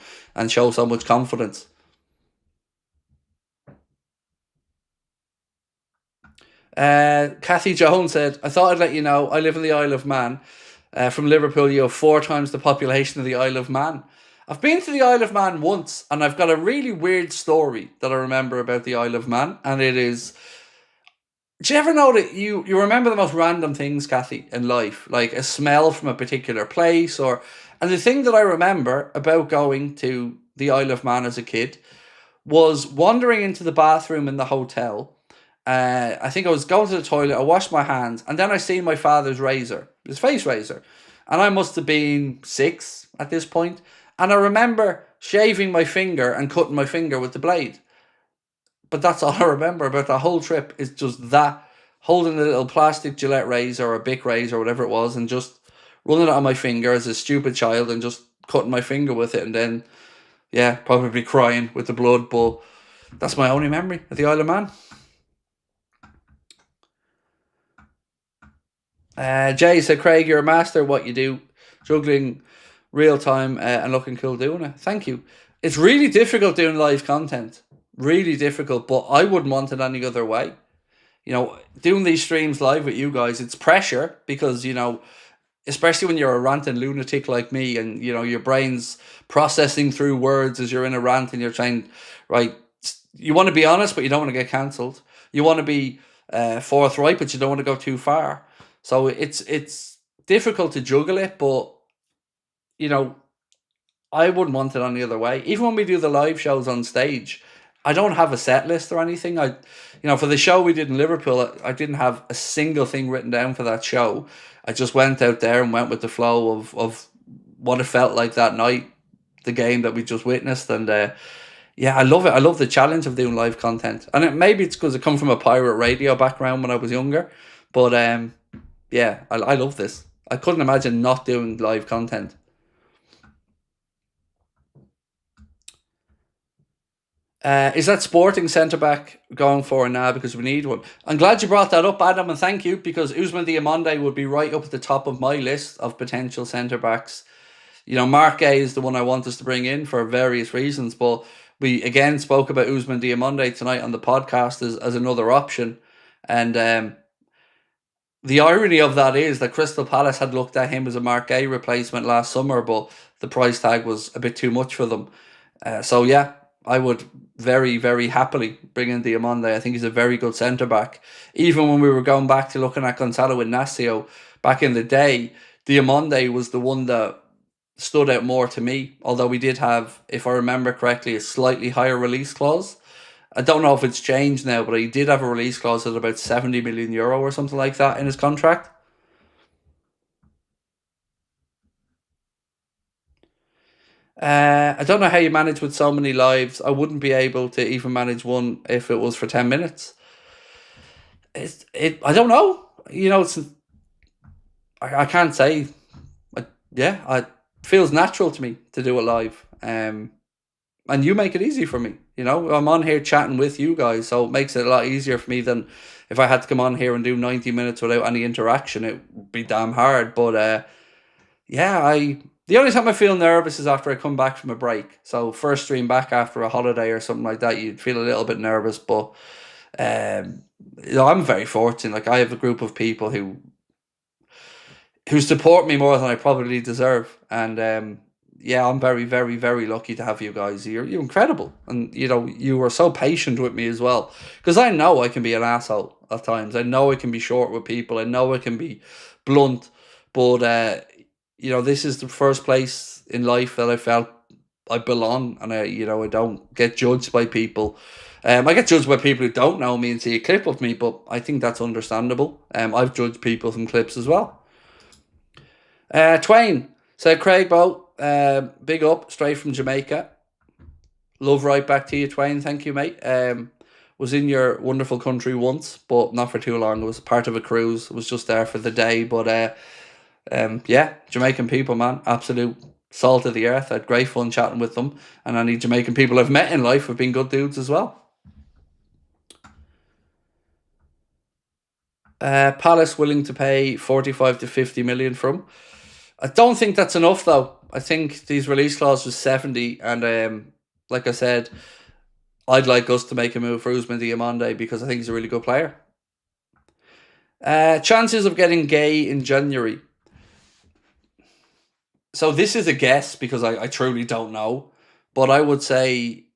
show so much confidence. Kathy Jones said, I thought I'd let you know, I live in the Isle of Man. From Liverpool, you have 4 times the population of the Isle of Man. I've been to the Isle of Man once, and I've got a really weird story that I remember about the Isle of Man, and it is... Do you ever know that you remember the most random things, Kathy, in life? Like a smell from a particular place or and the thing that I remember about going to the Isle of Man as a kid was wandering into the bathroom in the hotel. I think I was going to the toilet, I washed my hands, and then I seen my father's razor, his face razor. And I must have been 6 at this point. And I remember shaving my finger and cutting my finger with the blade. But that's all I remember about the whole trip is just that holding a little plastic Gillette razor or a Bic razor or whatever it was and just running it on my finger as a stupid child and just cutting my finger with it and then yeah, probably crying with the blood, but that's my only memory of the Isle of Man. Jay said, Craig, you're a master at what you do, juggling real time and looking cool doing it. Thank you. It's really difficult doing live content. Really difficult, but I wouldn't want it any other way. Doing these streams live with you guys, it's pressure because, especially when you're a ranting lunatic like me and, your brain's processing through words as you're in a rant and you're trying, right, you want to be honest, but you don't want to get cancelled. You want to be forthright, but you don't want to go too far. So it's difficult to juggle it, but, you know, I wouldn't want it any other way. Even when we do the live shows on stage, I don't have a set list or anything. For the show we did in Liverpool, I didn't have a single thing written down for that show. I just went out there and went with the flow of what it felt like that night, the game that we just witnessed, and yeah, I love it. I love the challenge of doing live content, and maybe it's because I come from a pirate radio background when I was younger, but yeah, I love this. I couldn't imagine not doing live content. Is that Sporting centre back going for now because we need one? I'm glad you brought that up, Adam, and thank you because Ousmane Diomande would be right up at the top of my list of potential centre backs. Mark Gay is the one I want us to bring in for various reasons, but we again spoke about Ousmane Diomande tonight on the podcast as another option, and the irony of that is that Crystal Palace had looked at him as a Mark Gay replacement last summer, but the price tag was a bit too much for them. So yeah, I would very, very happily bring in Diamande. I think he's a very good centre back. Even when we were going back to looking at Gonzalo Ignacio back in the day, Diamande was the one that stood out more to me. Although we did have, if I remember correctly, a slightly higher release clause. I don't know if it's changed now, but he did have a release clause at about 70 million euro or something like that in his contract. I don't know how you manage with so many lives. I wouldn't be able to even manage one if it was for 10 minutes. I don't know. I can't say. Yeah, it feels natural to me to do it live. And you make it easy for me. I'm on here chatting with you guys, so it makes it a lot easier for me than if I had to come on here and do 90 minutes without any interaction. It would be damn hard. But yeah, the only time I feel nervous is after I come back from a break. So first stream back after a holiday or something like that, you'd feel a little bit nervous. But I'm very fortunate. Like I have a group of people who support me more than I probably deserve, and yeah, I'm very, very, very lucky to have you guys. You're incredible, and you were so patient with me as well. Because I know I can be an asshole at times. I know I can be short with people. I know I can be blunt, but this is the first place in life that I felt I belong, and I don't get judged by people. I get judged by people who don't know me and see a clip of me, but I think that's understandable. I've judged people from clips as well. Twain said, Craig Bow, big up, straight from Jamaica. Love right back to you, Twain. Thank you, mate. Was in your wonderful country once, but not for too long. It was part of a cruise. It was just there for the day. But yeah, Jamaican people, man, absolute salt of the earth. I had great fun chatting with them. And any Jamaican people I've met in life have been good dudes as well. Palace willing to pay 45 to 50 million from. I don't think that's enough, though. I think these release clause was 70, and like I said, I'd like us to make a move for Ousmane Diomande because I think he's a really good player. Chances of getting Gay in January. So this is a guess because I truly don't know, but I would say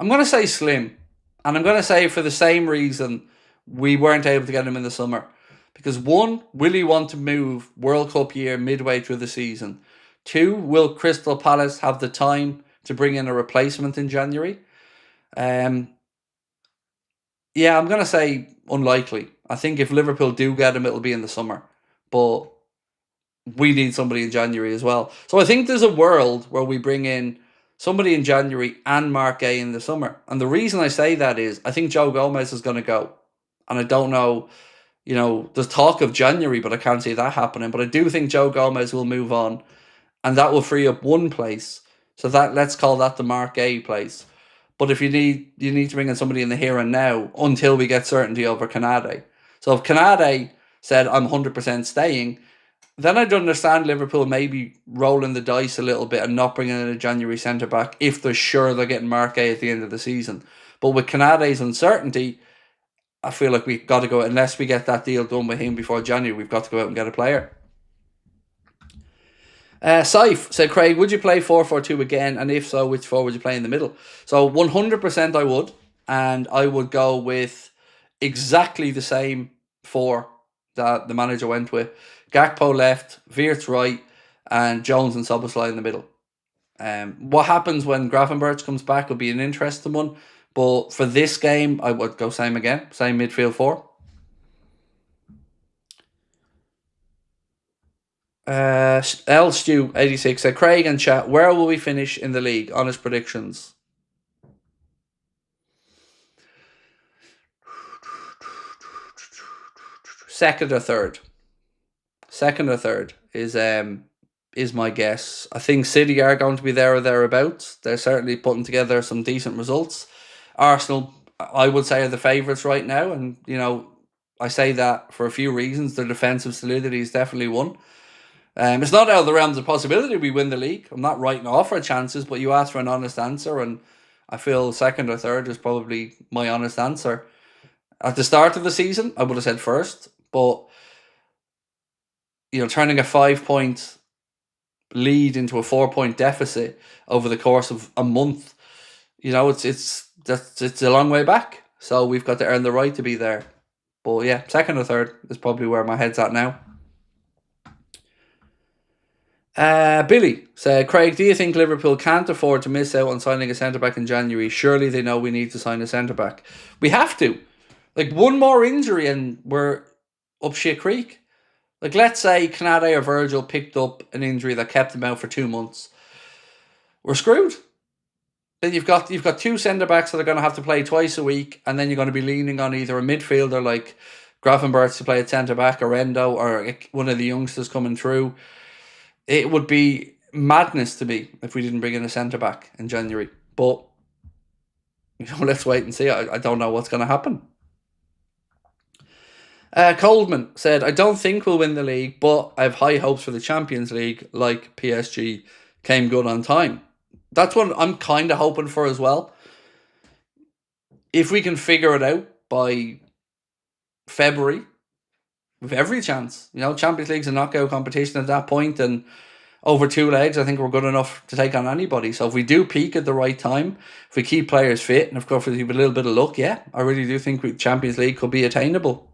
I'm going to say slim. And I'm going to say for the same reason we weren't able to get him in the summer. Because one, will he want to move World Cup year midway through the season? Two, will Crystal Palace have the time to bring in a replacement in January? Yeah, I'm going to say unlikely. I think if Liverpool do get him, it'll be in the summer. But we need somebody in January as well. So I think there's a world where we bring in somebody in January and Mark Gay in the summer. And the reason I say that is I think Joe Gomez is going to go. And I don't know, there's talk of January, but I can't see that happening. But I do think Joe Gomez will move on. And that will free up one place. So that let's call that the Mark Gay place. But if you need to bring in somebody in the here and now until we get certainty over Canade. So if Canade said, I'm 100% staying, then I'd understand Liverpool maybe rolling the dice a little bit and not bringing in a January centre-back if they're sure they're getting Mark A at the end of the season. But with Canade's uncertainty, I feel like we've got to go, unless we get that deal done with him before January, we've got to go out and get a player. Saif said, Craig, would you play 4-4-2 again? And if so, which four would you play in the middle? So 100% I would. And I would go with exactly the same four that the manager went with. Gakpo left, Wirtz right, and Jones and Szoboszlai in the middle. What happens when Gravenberch comes back will be an interesting one. But for this game, I would go same again. Same midfield four. L Stew 86 said, Craig and chat, where will we finish in the league? Honest predictions. Second or third is my guess. I think City are going to be there or thereabouts. They're certainly putting together some decent results. Arsenal, I would say, are the favourites right now, and I say that for a few reasons. Their defensive solidity is definitely one. It's not out of the realms of possibility we win the league. I'm not writing off our chances, but you asked for an honest answer, and I feel second or third is probably my honest answer. At the start of the season, I would have said first, but turning a 5-point lead into a 4-point deficit over the course of a month, it's a long way back. So we've got to earn the right to be there. But yeah, second or third is probably where my head's at now. Billy said, Craig, do you think Liverpool can't afford to miss out on signing a centre-back in January? Surely they know we need to sign a centre-back. We have to. Like, one more injury and we're up shit creek. Like, let's say Canade or Virgil picked up an injury that kept him out for 2 months. We're screwed. Then you've got two centre-backs that are going to have to play twice a week, and then you're going to be leaning on either a midfielder like Gravenberch to play at centre-back, or Endo, or one of the youngsters coming through. It would be madness to me if we didn't bring in a centre-back in January. But let's wait and see. I don't know what's going to happen. Coldman said, I don't think we'll win the league, but I have high hopes for the Champions League, like PSG came good on time. That's what I'm kind of hoping for as well. If we can figure it out by February, with every chance. Champions League's a knockout competition at that point, and over 2 legs, I think we're good enough to take on anybody. So if we do peak at the right time, if we keep players fit, and of course if we have a little bit of luck, yeah, I really do think Champions League could be attainable.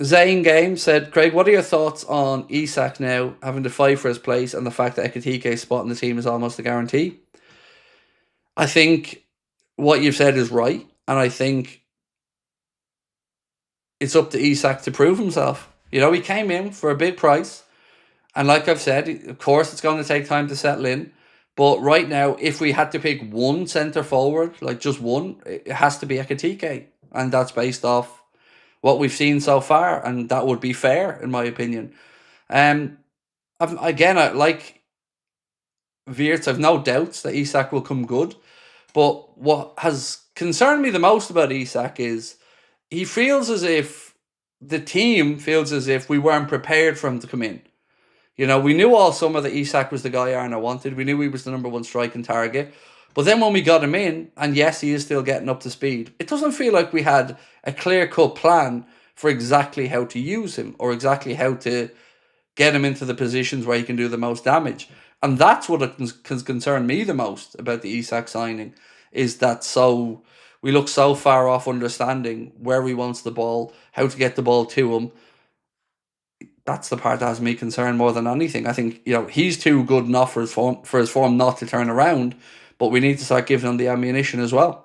Zane Game said, Craig, what are your thoughts on Isak now having to fight for his place and the fact that Ekitike's spot in the team is almost a guarantee? I think what you've said is right, and I think it's up to Isak to prove himself. He came in for a big price, and like I've said, of course it's going to take time to settle in, but right now, if we had to pick one centre forward, like just one, it has to be Ekitike, and that's based off what we've seen so far, and that would be fair, in my opinion. I like Wirtz. I've no doubts that Isak will come good, but what has concerned me the most about Isak is he feels as if the team feels as if we weren't prepared for him to come in. We knew all summer that Isak was the guy Arna wanted. We knew he was the number one striking target. But then when we got him in, and yes, he is still getting up to speed, it doesn't feel like we had a clear-cut plan for exactly how to use him or exactly how to get him into the positions where he can do the most damage. And that's what has concerned me the most about the Isak signing, is that we look so far off understanding where he wants the ball, how to get the ball to him. That's the part that has me concerned more than anything. I think, he's too good enough for his form not to turn around, but we need to start giving him the ammunition as well.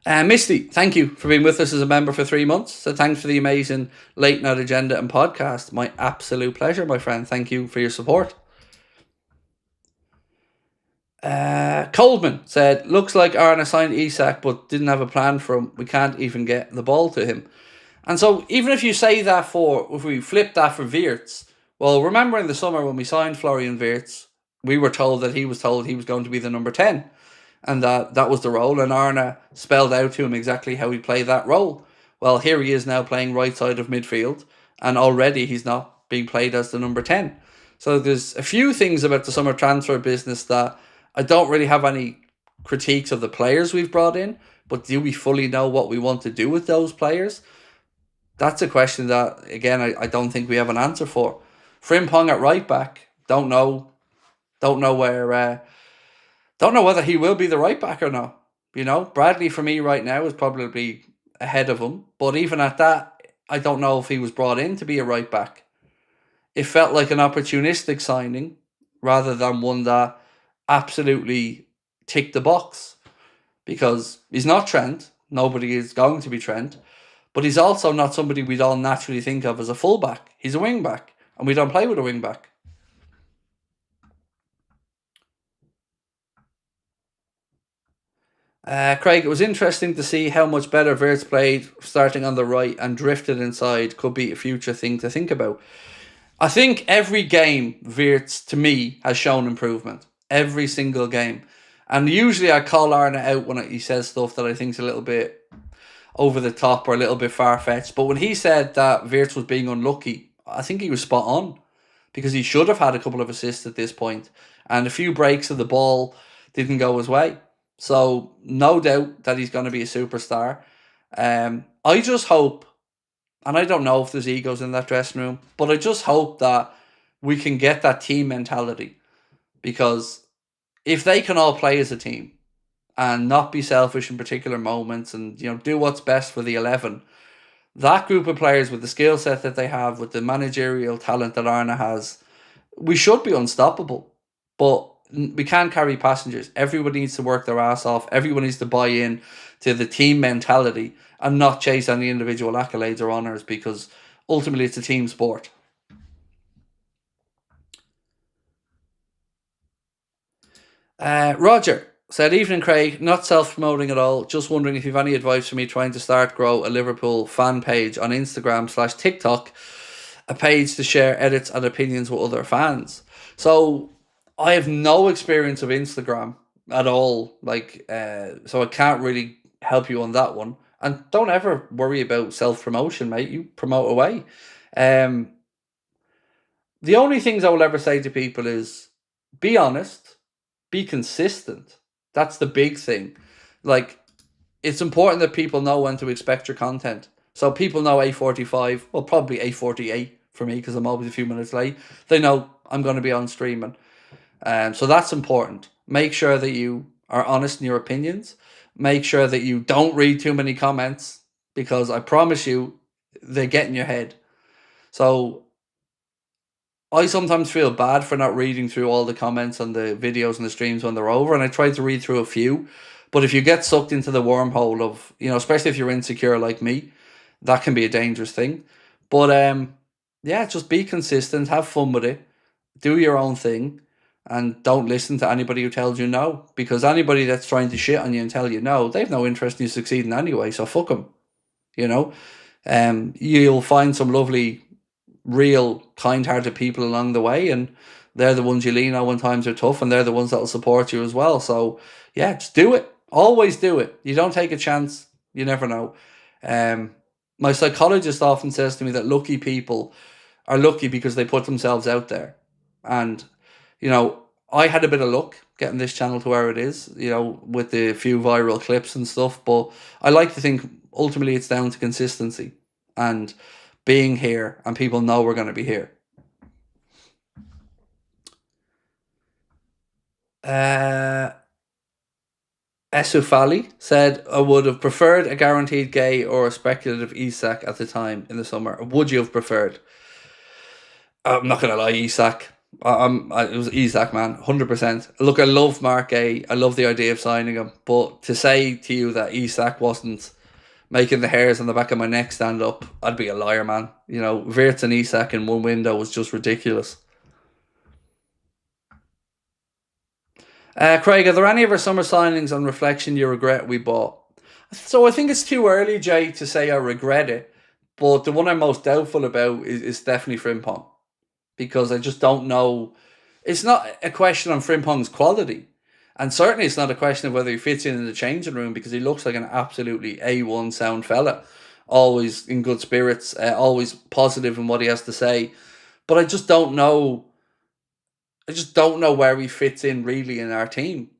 Misty, thank you for being with us as a member for 3 months. So thanks for the amazing late night agenda and podcast. My absolute pleasure, my friend. Thank you for your support. Coleman said, looks like Arne signed Isak but didn't have a plan for him. We can't even get the ball to him. And so even if you say that if we flip that for Wirtz, well, remember in the summer when we signed Florian Wirtz, we were told that he was going to be the number 10. And that was the role, and Arne spelled out to him exactly how he played that role. Well, here he is now playing right side of midfield, and already he's not being played as the number 10. So there's a few things about the summer transfer business that I don't really have any critiques of the players we've brought in, but do we fully know what we want to do with those players? That's a question that, again, I don't think we have an answer for. Frimpong at right back, don't know where... Don't know whether he will be the right back or not. Bradley for me right now is probably ahead of him. But even at that, I don't know if he was brought in to be a right back. It felt like an opportunistic signing rather than one that absolutely ticked the box. Because he's not Trent. Nobody is going to be Trent. But he's also not somebody we'd all naturally think of as a fullback. He's a wing back. And we don't play with a wing back. Craig, it was interesting to see how much better Wirtz played starting on the right and drifted inside. Could be a future thing to think about. I think every game Wirtz, to me, has shown improvement. Every single game. And usually I call Arne out when he says stuff that I think is a little bit over the top or a little bit far-fetched. But when he said that Wirtz was being unlucky, I think he was spot on. Because he should have had a couple of assists at this point. And a few breaks of the ball didn't go his way. So, no doubt that he's going to be a superstar. I just hope, and I don't know if there's egos in that dressing room, but I just hope that we can get that team mentality. Because if they can all play as a team and not be selfish in particular moments and do what's best for the 11, that group of players with the skill set that they have, with the managerial talent that Arne has, we should be unstoppable. But we can't carry passengers. Everybody needs to work their ass off. Everyone needs to buy in to the team mentality and not chase any individual accolades or honours, because ultimately it's a team sport. Roger said, evening Craig, not self-promoting at all, just wondering if you have any advice for me trying to grow a Liverpool fan page on Instagram/TikTok, a page to share edits and opinions with other fans. So I have no experience of Instagram at all, so I can't really help you on that one. And don't ever worry about self-promotion, mate. You promote away. The only things I will ever say to people is, be honest, be consistent. That's the big thing. It's important that people know when to expect your content. So people know 8:45, well, probably 8:48 for me, because I'm always a few minutes late. They know I'm going to be on streaming. So that's important. Make sure that you are honest in your opinions. Make sure that you don't read too many comments, because I promise you, they get in your head. So I sometimes feel bad for not reading through all the comments on the videos and the streams when they're over, and I try to read through a few. But if you get sucked into the wormhole of, especially if you're insecure like me, that can be a dangerous thing. But yeah, just be consistent, have fun with it, do your own thing. And don't listen to anybody who tells you no, because anybody that's trying to shit on you and tell you no, they've no interest in you succeeding anyway, so fuck them. You'll find some lovely, real, kind-hearted people along the way, and they're the ones you lean on when times are tough, and they're the ones that'll support you as well. So yeah, just do it. Always do it. You don't take a chance, you never know. My psychologist often says to me that lucky people are lucky because they put themselves out there. And I had a bit of luck getting this channel to where it is, with the few viral clips and stuff. But I like to think ultimately it's down to consistency and being here, and people know we're going to be here. Uh, Esufali said, I would have preferred a guaranteed Gay or a speculative Isak at the time in the summer. Would you have preferred? I'm not going to lie, Isak. It was Isak, man, 100%. Look, I love Mark Gay. I love the idea of signing him. But to say to you that Isak wasn't making the hairs on the back of my neck stand up, I'd be a liar, man. You know, Wirtz and Isak in one window was just ridiculous. Craig, are there any of our summer signings on reflection you regret we bought? So I think it's too early, Jay, to say I regret it. But the one I'm most doubtful about is definitely Frimpong. Because I just don't know. It's not a question on Frimpong's quality. And certainly it's not a question of whether he fits in the changing room, because he looks like an absolutely A1 sound fella. Always in good spirits, always positive in what he has to say. But I just don't know. I just don't know where he fits in really in our team.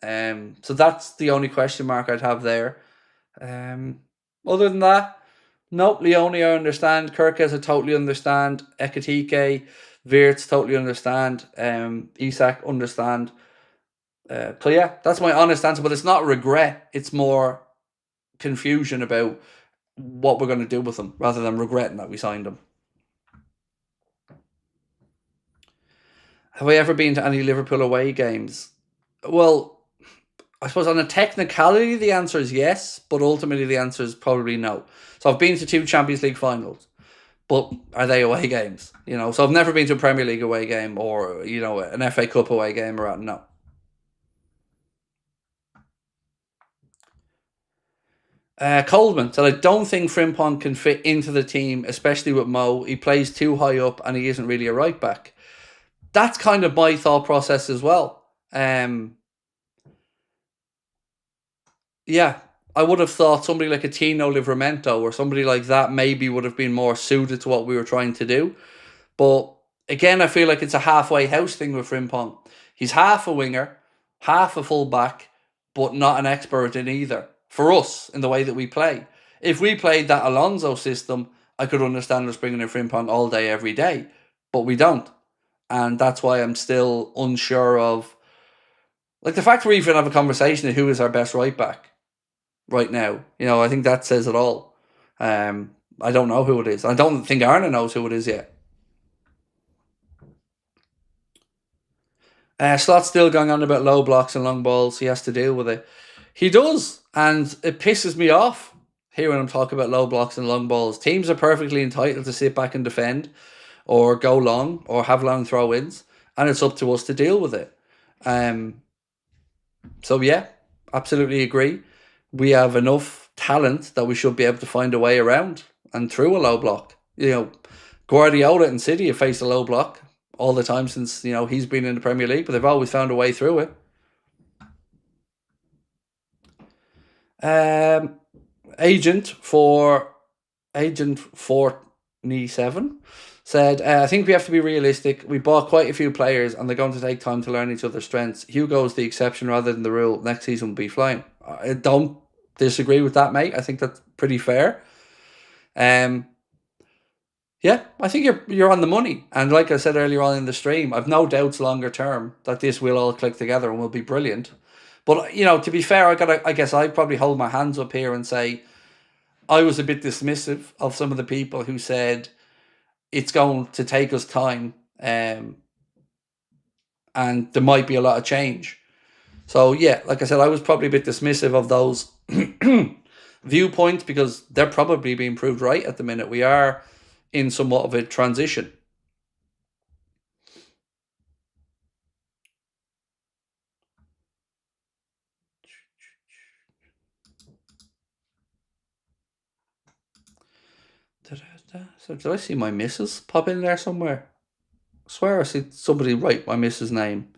So that's the only question mark I'd have there. Other than that, nope, Leone I understand. Kirkes I totally understand. Ekatike, Wirtz totally understand. Isak understand. So yeah, that's my honest answer. But it's not regret. It's more confusion about what we're going to do with them, rather than regretting that we signed them. Have I ever been to any Liverpool away games? Well, I suppose on a technicality, the answer is yes, but ultimately the answer is probably no. So I've been to 2 Champions League finals, but are they away games? You know, so I've never been to a Premier League away game or, you know, an FA Cup away game or no. Coleman said, I don't think Frimpong can fit into the team, especially with Mo. He plays too high up and he isn't really a right back. That's kind of my thought process as well. Yeah, I would have thought somebody like a Tino Livramento or somebody like that maybe would have been more suited to what we were trying to do. But again, I feel like it's a halfway house thing with Frimpong. He's half a winger, half a fullback, but not an expert in either. For us, in the way that we play. If we played that Alonso system, I could understand us bringing in Frimpong all day, every day. But we don't. And that's why I'm still unsure of... Like, the fact we're even having a conversation of who is our best right back right now, you know, I think that says it all. I don't know who it is. I don't think Arna knows who it is yet. Slot's still going on about low blocks and long balls. He has to deal with it. He does, and it pisses me off hearing him talk about low blocks and long balls. Teams are perfectly entitled to sit back and defend, or go long, or have long throw-ins, and it's up to us to deal with it. So yeah, absolutely agree. We have enough talent that we should be able to find a way around and through a low block. You know, Guardiola and City have faced a low block all the time since, you know, he's been in the Premier League, but they've always found a way through it. Agent 47 said, I think we have to be realistic. We bought quite a few players and they're going to take time to learn each other's strengths. Hugo's the exception rather than the rule. Next season will be flying. I don't disagree with that, mate. I think that's pretty fair. Yeah, I think you're on the money. And like I said earlier on in the stream, I've no doubts longer term that this will all click together and will be brilliant. But, you know, to be fair, I guess I probably hold my hands up here and say I was a bit dismissive of some of the people who said it's going to take us time, and there might be a lot of change. So yeah, like I said, I was probably a bit dismissive of those viewpoints because they're probably being proved right at the minute. We are in somewhat of a transition. So did I see my missus pop in there somewhere? I swear I see somebody write my missus' name.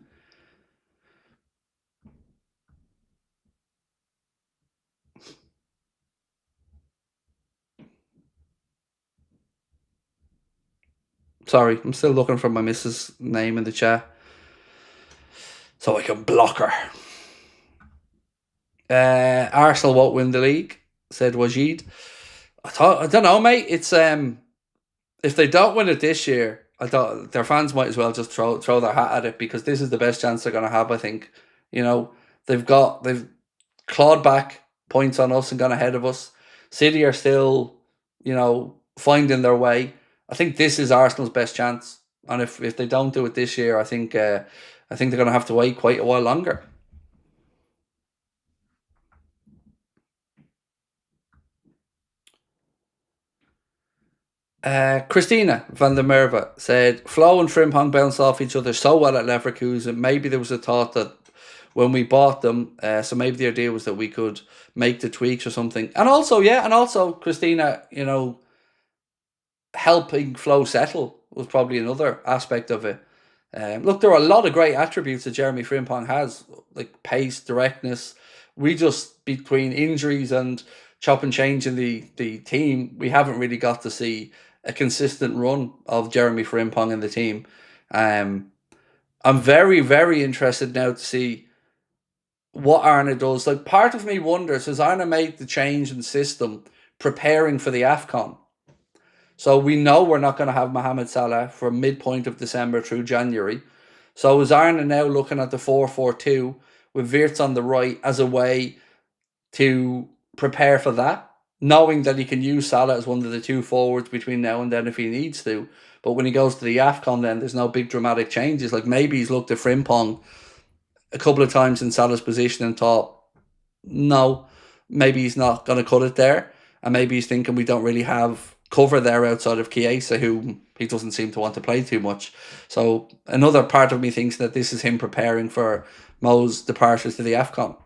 Sorry, I'm still looking for my missus' name in the chat so I can block her. Arsenal won't win the league, said Wajid. I don't know, mate. It's if they don't win it this year, I thought their fans might as well just throw their hat at it, because this is the best chance they're going to have. I think, you know, they've clawed back points on us and gone ahead of us. City are still, finding their way. I think this is Arsenal's best chance, and if they don't do it this year, I think they're going to have to wait quite a while longer. Christina van der Merwe said, Flo and Frimpong bounced off each other so well at Leverkusen. Maybe there was a thought that when we bought them, so maybe the idea was that we could make the tweaks or something. And also, Christina, helping Flo settle was probably another aspect of it. Look, there are a lot of great attributes that Jeremy Frimpong has, like pace, directness. We just, between injuries and chop and change in the team, we haven't really got to see a consistent run of Jeremy Frimpong in the team. I'm very, very interested now to see what Arne does. Like, part of me wonders, has Arne made the change in system preparing for the AFCON? So we know we're not going to have Mohamed Salah from midpoint of December through January. So is Arne now looking at the 4-4-2 with Wirtz on the right as a way to prepare for that, knowing that he can use Salah as one of the two forwards between now and then if he needs to? But when he goes to the AFCON, then there's no big dramatic changes. Like, maybe he's looked at Frimpong a couple of times in Salah's position and thought, no, maybe he's not going to cut it there. And maybe he's thinking we don't really have cover there outside of Chiesa, who he doesn't seem to want to play too much. So another part of me thinks that this is him preparing for Mo's departures to the AFCON.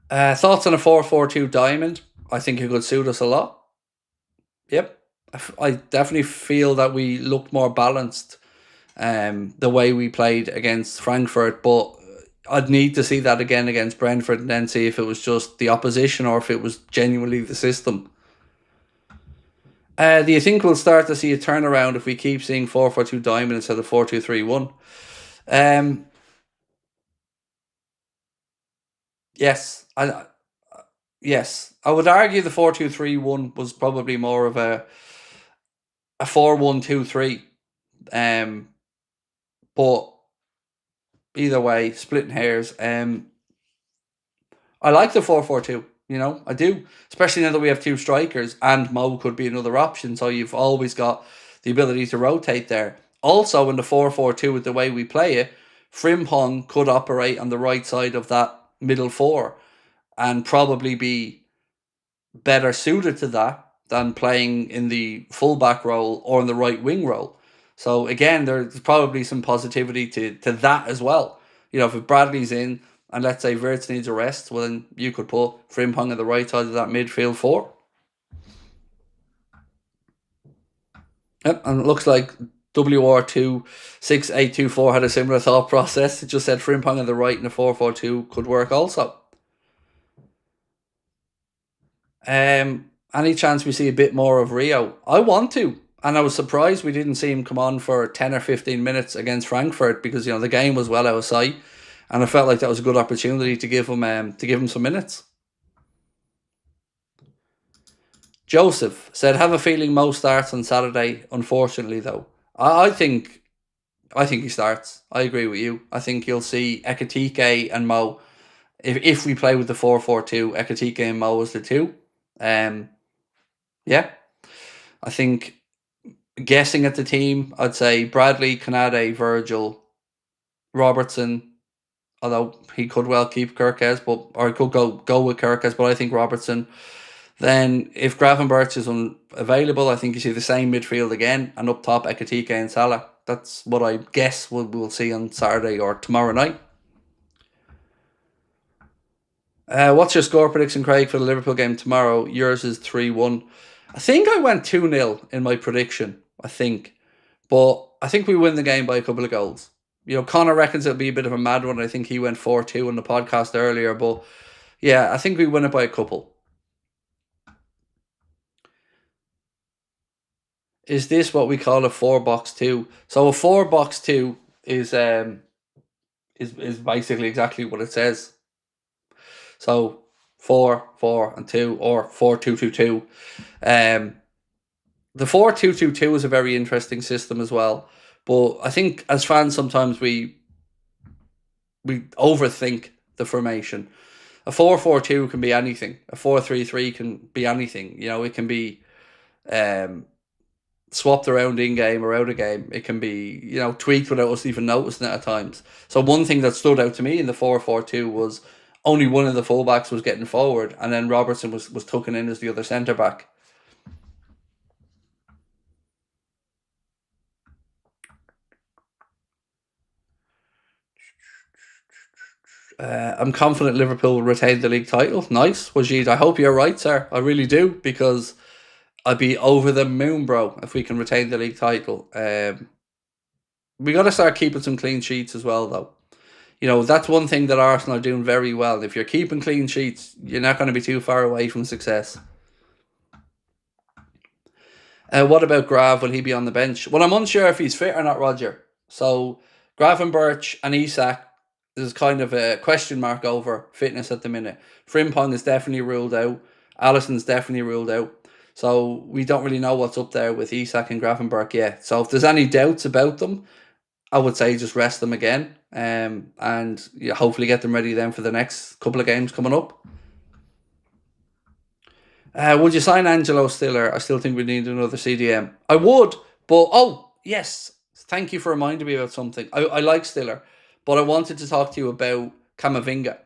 Thoughts on a 4-4-2 diamond? I think it could suit us a lot. Yep. I definitely feel that we looked more balanced the way we played against Frankfurt, but I'd need to see that again against Brentford and then see if it was just the opposition or if it was genuinely the system. Do you think we'll start to see a turnaround if we keep seeing 4-4-2 diamond instead of 4-2-3-1? Yes. Yes. I would argue the 4-2-3-1 was probably more of a 4-1-2-3. But either way, splitting hairs. I like the 4-4-2. I do, especially now that we have two strikers and Mo could be another option. So you've always got the ability to rotate there. Also, in the 4-4-2, with the way we play it, Frimpong could operate on the right side of that middle four and probably be better suited to that than playing in the fullback role or in the right wing role. So again, there's probably some positivity to that as well. If Bradley's in and let's say Wirtz needs a rest, well then you could put Frimpong on the right side of that midfield four. Yep, and it looks like WR26824 had a similar thought process. It just said Frimpong on the right and a 4-4-2 could work also. Any chance we see a bit more of Rio? I want to. And I was surprised we didn't see him come on for 10 or 15 minutes against Frankfurt because, the game was well out of sight. And I felt like that was a good opportunity to give him some minutes. Joseph said, have a feeling Mo starts on Saturday, unfortunately, though. I think he starts. I agree with you. I think you'll see Ekitike and Mo. If we play with the 4-4-2, Ekitike and Mo as the two. Yeah. I think, guessing at the team, I'd say Bradley, Konate, Virgil, Robertson, although he could well keep Kirkes, or he could go with Kirkes, but I think Robertson. Then if Gravenberch is unavailable, I think you see the same midfield again, and up top Ekitike and Salah. That's what I guess we'll see on Saturday or tomorrow night. What's your score prediction, Craig, for the Liverpool game tomorrow? Yours is 3-1. I think I went 2-0 in my prediction, but I think we win the game by a couple of goals. Connor reckons it'll be a bit of a mad one. I think he went 4-2 on the podcast earlier, but yeah, I think we win it by a couple. Is this what we call a 4-box-2? So a 4-box-2 is basically exactly what it says. So 4-4-2 or 4-2-2-2. The 4-2-2-2 is a very interesting system as well. But I think as fans sometimes we overthink the formation. A 4-4-2 can be anything. A 4-3-3 can be anything. It can be swapped around in game or out of game. It can be, tweaked without us even noticing it at times. So one thing that stood out to me in the 4-4-2 was only one of the fullbacks was getting forward, and then Robertson was tucking in as the other centre back. I'm confident Liverpool will retain the league title. Nice, Wajid. I hope you're right, sir. I really do, because I'd be over the moon, bro, if we can retain the league title. We got to start keeping some clean sheets as well, though. That's one thing that Arsenal are doing very well. If you're keeping clean sheets, you're not going to be too far away from success. What about Grav? Will he be on the bench? Well, I'm unsure if he's fit or not, Roger. So Gravenberch and Isak, there's kind of a question mark over fitness at the minute. Frimpong is definitely ruled out. Alisson's definitely ruled out. So we don't really know what's up there with Isak and Gravenberch yet. So if there's any doubts about them, I would say just rest them again, and hopefully get them ready then for the next couple of games coming up. Would you sign Angelo Stiller? I still think we need another CDM. I would, but yes, thank you for reminding me about something. I like Stiller, but I wanted to talk to you about Camavinga.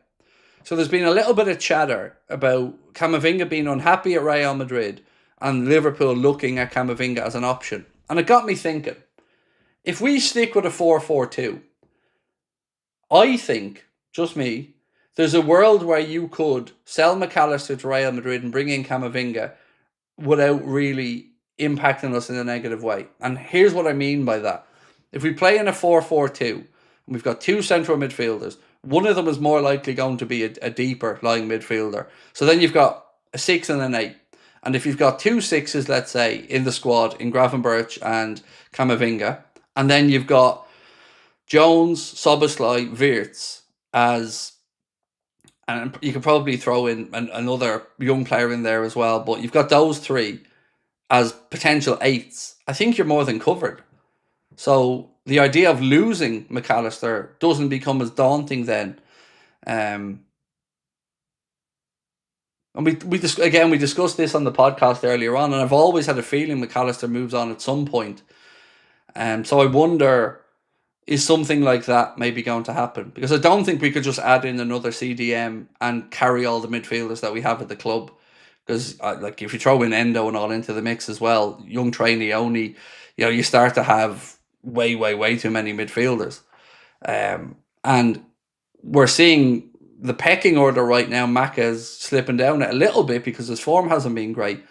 So there's been a little bit of chatter about Camavinga being unhappy at Real Madrid and Liverpool looking at Camavinga as an option. And it got me thinking, if we stick with a 4-4-2, I think, just me, there's a world where you could sell McAllister to Real Madrid and bring in Camavinga without really impacting us in a negative way. And here's what I mean by that. If we play in a 4-4-2, and we've got two central midfielders, one of them is more likely going to be a deeper lying midfielder. So then you've got a 6 and an 8. And if you've got 2 6s, let's say, in the squad, in Gravenberch and Camavinga, and then you've got Jones, Szoboszlai, Wirtz as... And you could probably throw in another young player in there as well. But you've got those three as potential 8s. I think you're more than covered. So the idea of losing McAllister doesn't become as daunting then. And we discussed this on the podcast earlier on, and I've always had a feeling McAllister moves on at some point. So I wonder, is something like that maybe going to happen? Because I don't think we could just add in another CDM and carry all the midfielders that we have at the club. Because if you throw in Endo and all into the mix as well, young trainee only, you start to have way too many midfielders. And we're seeing the pecking order right now, Maka is slipping down a little bit because his form hasn't been great.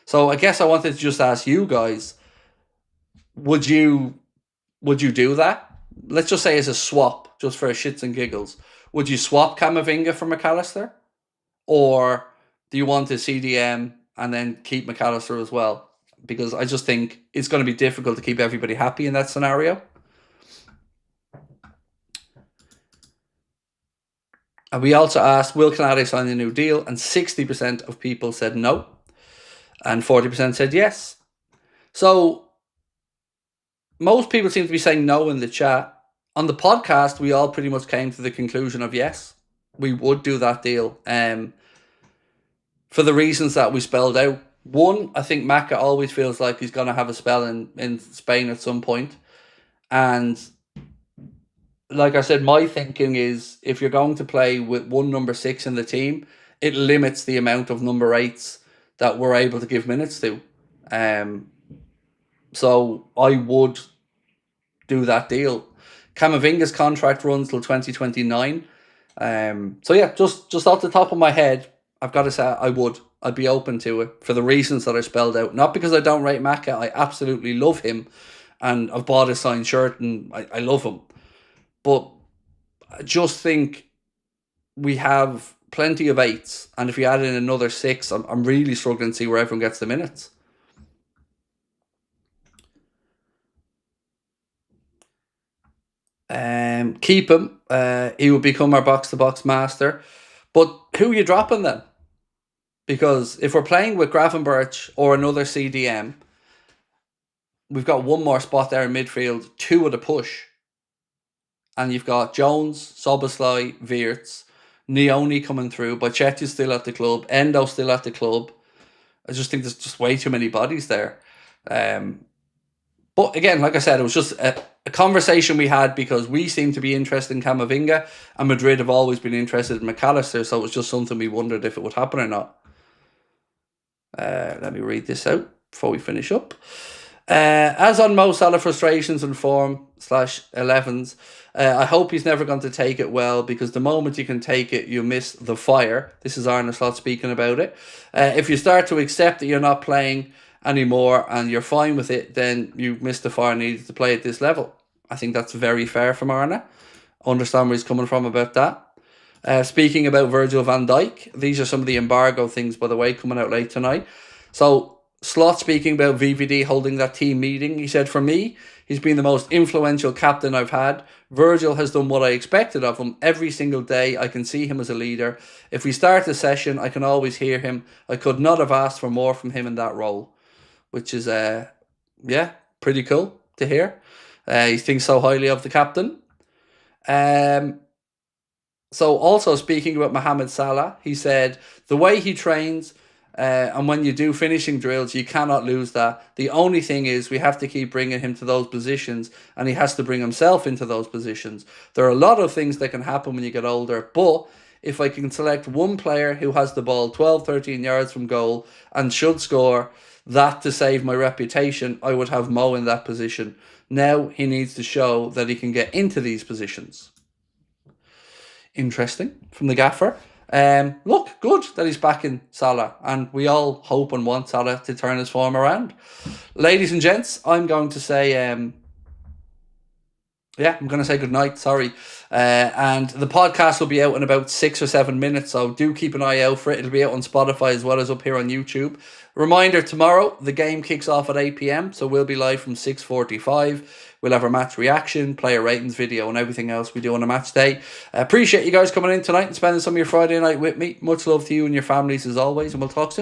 So I guess I wanted to just ask you guys, would you do that? Let's just say as a swap, just for shits and giggles. Would you swap Camavinga for McAllister? Or do you want a CDM and then keep McAllister as well? Because I just think it's going to be difficult to keep everybody happy in that scenario. And we also asked, will Canate sign a new deal? And 60% of people said no. And 40% said yes. So most people seem to be saying no in the chat. On the podcast, we all pretty much came to the conclusion of yes, we would do that deal. For the reasons that we spelled out. One, I think Maka always feels like he's going to have a spell in Spain at some point. And like I said, my thinking is if you're going to play with one number 6 in the team, it limits the amount of number 8s that we're able to give minutes to. So I would do that deal. Camavinga's contract runs till 2029. So yeah, just off the top of my head, I've got to say I'd be open to it for the reasons that I spelled out. Not because I don't rate Maka, I absolutely love him, and I've bought his signed shirt and I love him. But I just think we have plenty of 8s, and if you add in another 6, I'm really struggling to see where everyone gets the minutes. Keep him. He will become our box-to-box master. But who are you dropping then? Because if we're playing with Gravenberch or another CDM, we've got one more spot there in midfield, 2 at a push. And you've got Jones, Szoboszlai, Wirtz, Nioni coming through, Bocetti's still at the club, Endo still at the club. I just think there's just way too many bodies there. But again, like I said, it was just a conversation we had because we seem to be interested in Camavinga and Madrid have always been interested in McAllister, so it was just something we wondered if it would happen or not. Let me read this out before we finish up. As on Mo Salah frustrations and form /11s, I hope he's never going to take it well because the moment you can take it, you miss the fire. This is Arne Slot speaking about it. If you start to accept that you're not playing anymore and you're fine with it, then you miss the fire needed to play at this level. I think that's very fair from Arne. I understand where he's coming from about that. Speaking about Virgil van Dijk, these are some of the embargo things, by the way, coming out late tonight. So Slot speaking about VVD holding that team meeting, he said, "For me, he's been the most influential captain I've had. Virgil has done what I expected of him. Every single day I can see him as a leader. If we start a session, I can always hear him. I could not have asked for more from him in that role." Which is, pretty cool to hear. He thinks so highly of the captain. So also speaking about Mohamed Salah, he said, "The way he trains and when you do finishing drills, you cannot lose that. The only thing is we have to keep bringing him to those positions and he has to bring himself into those positions. There are a lot of things that can happen when you get older, but if I can select one player who has the ball 12, 13 yards from goal and should score that to save my reputation, I would have Mo in that position. Now he needs to show that he can get into these positions." Interesting from the gaffer. Look, good that he's backing Salah, and we all hope and want Salah to turn his form around. Ladies and gents, I'm going to say, I'm going to say goodnight, sorry. And the podcast will be out in about 6 or 7 minutes, so do keep an eye out for it. It'll be out on Spotify as well as up here on YouTube. Reminder, tomorrow, the game kicks off at 8 p.m, so we'll be live from 6:45. We'll have our match reaction, player ratings video, and everything else we do on a match day. I appreciate you guys coming in tonight and spending some of your Friday night with me. Much love to you and your families as always, and we'll talk soon.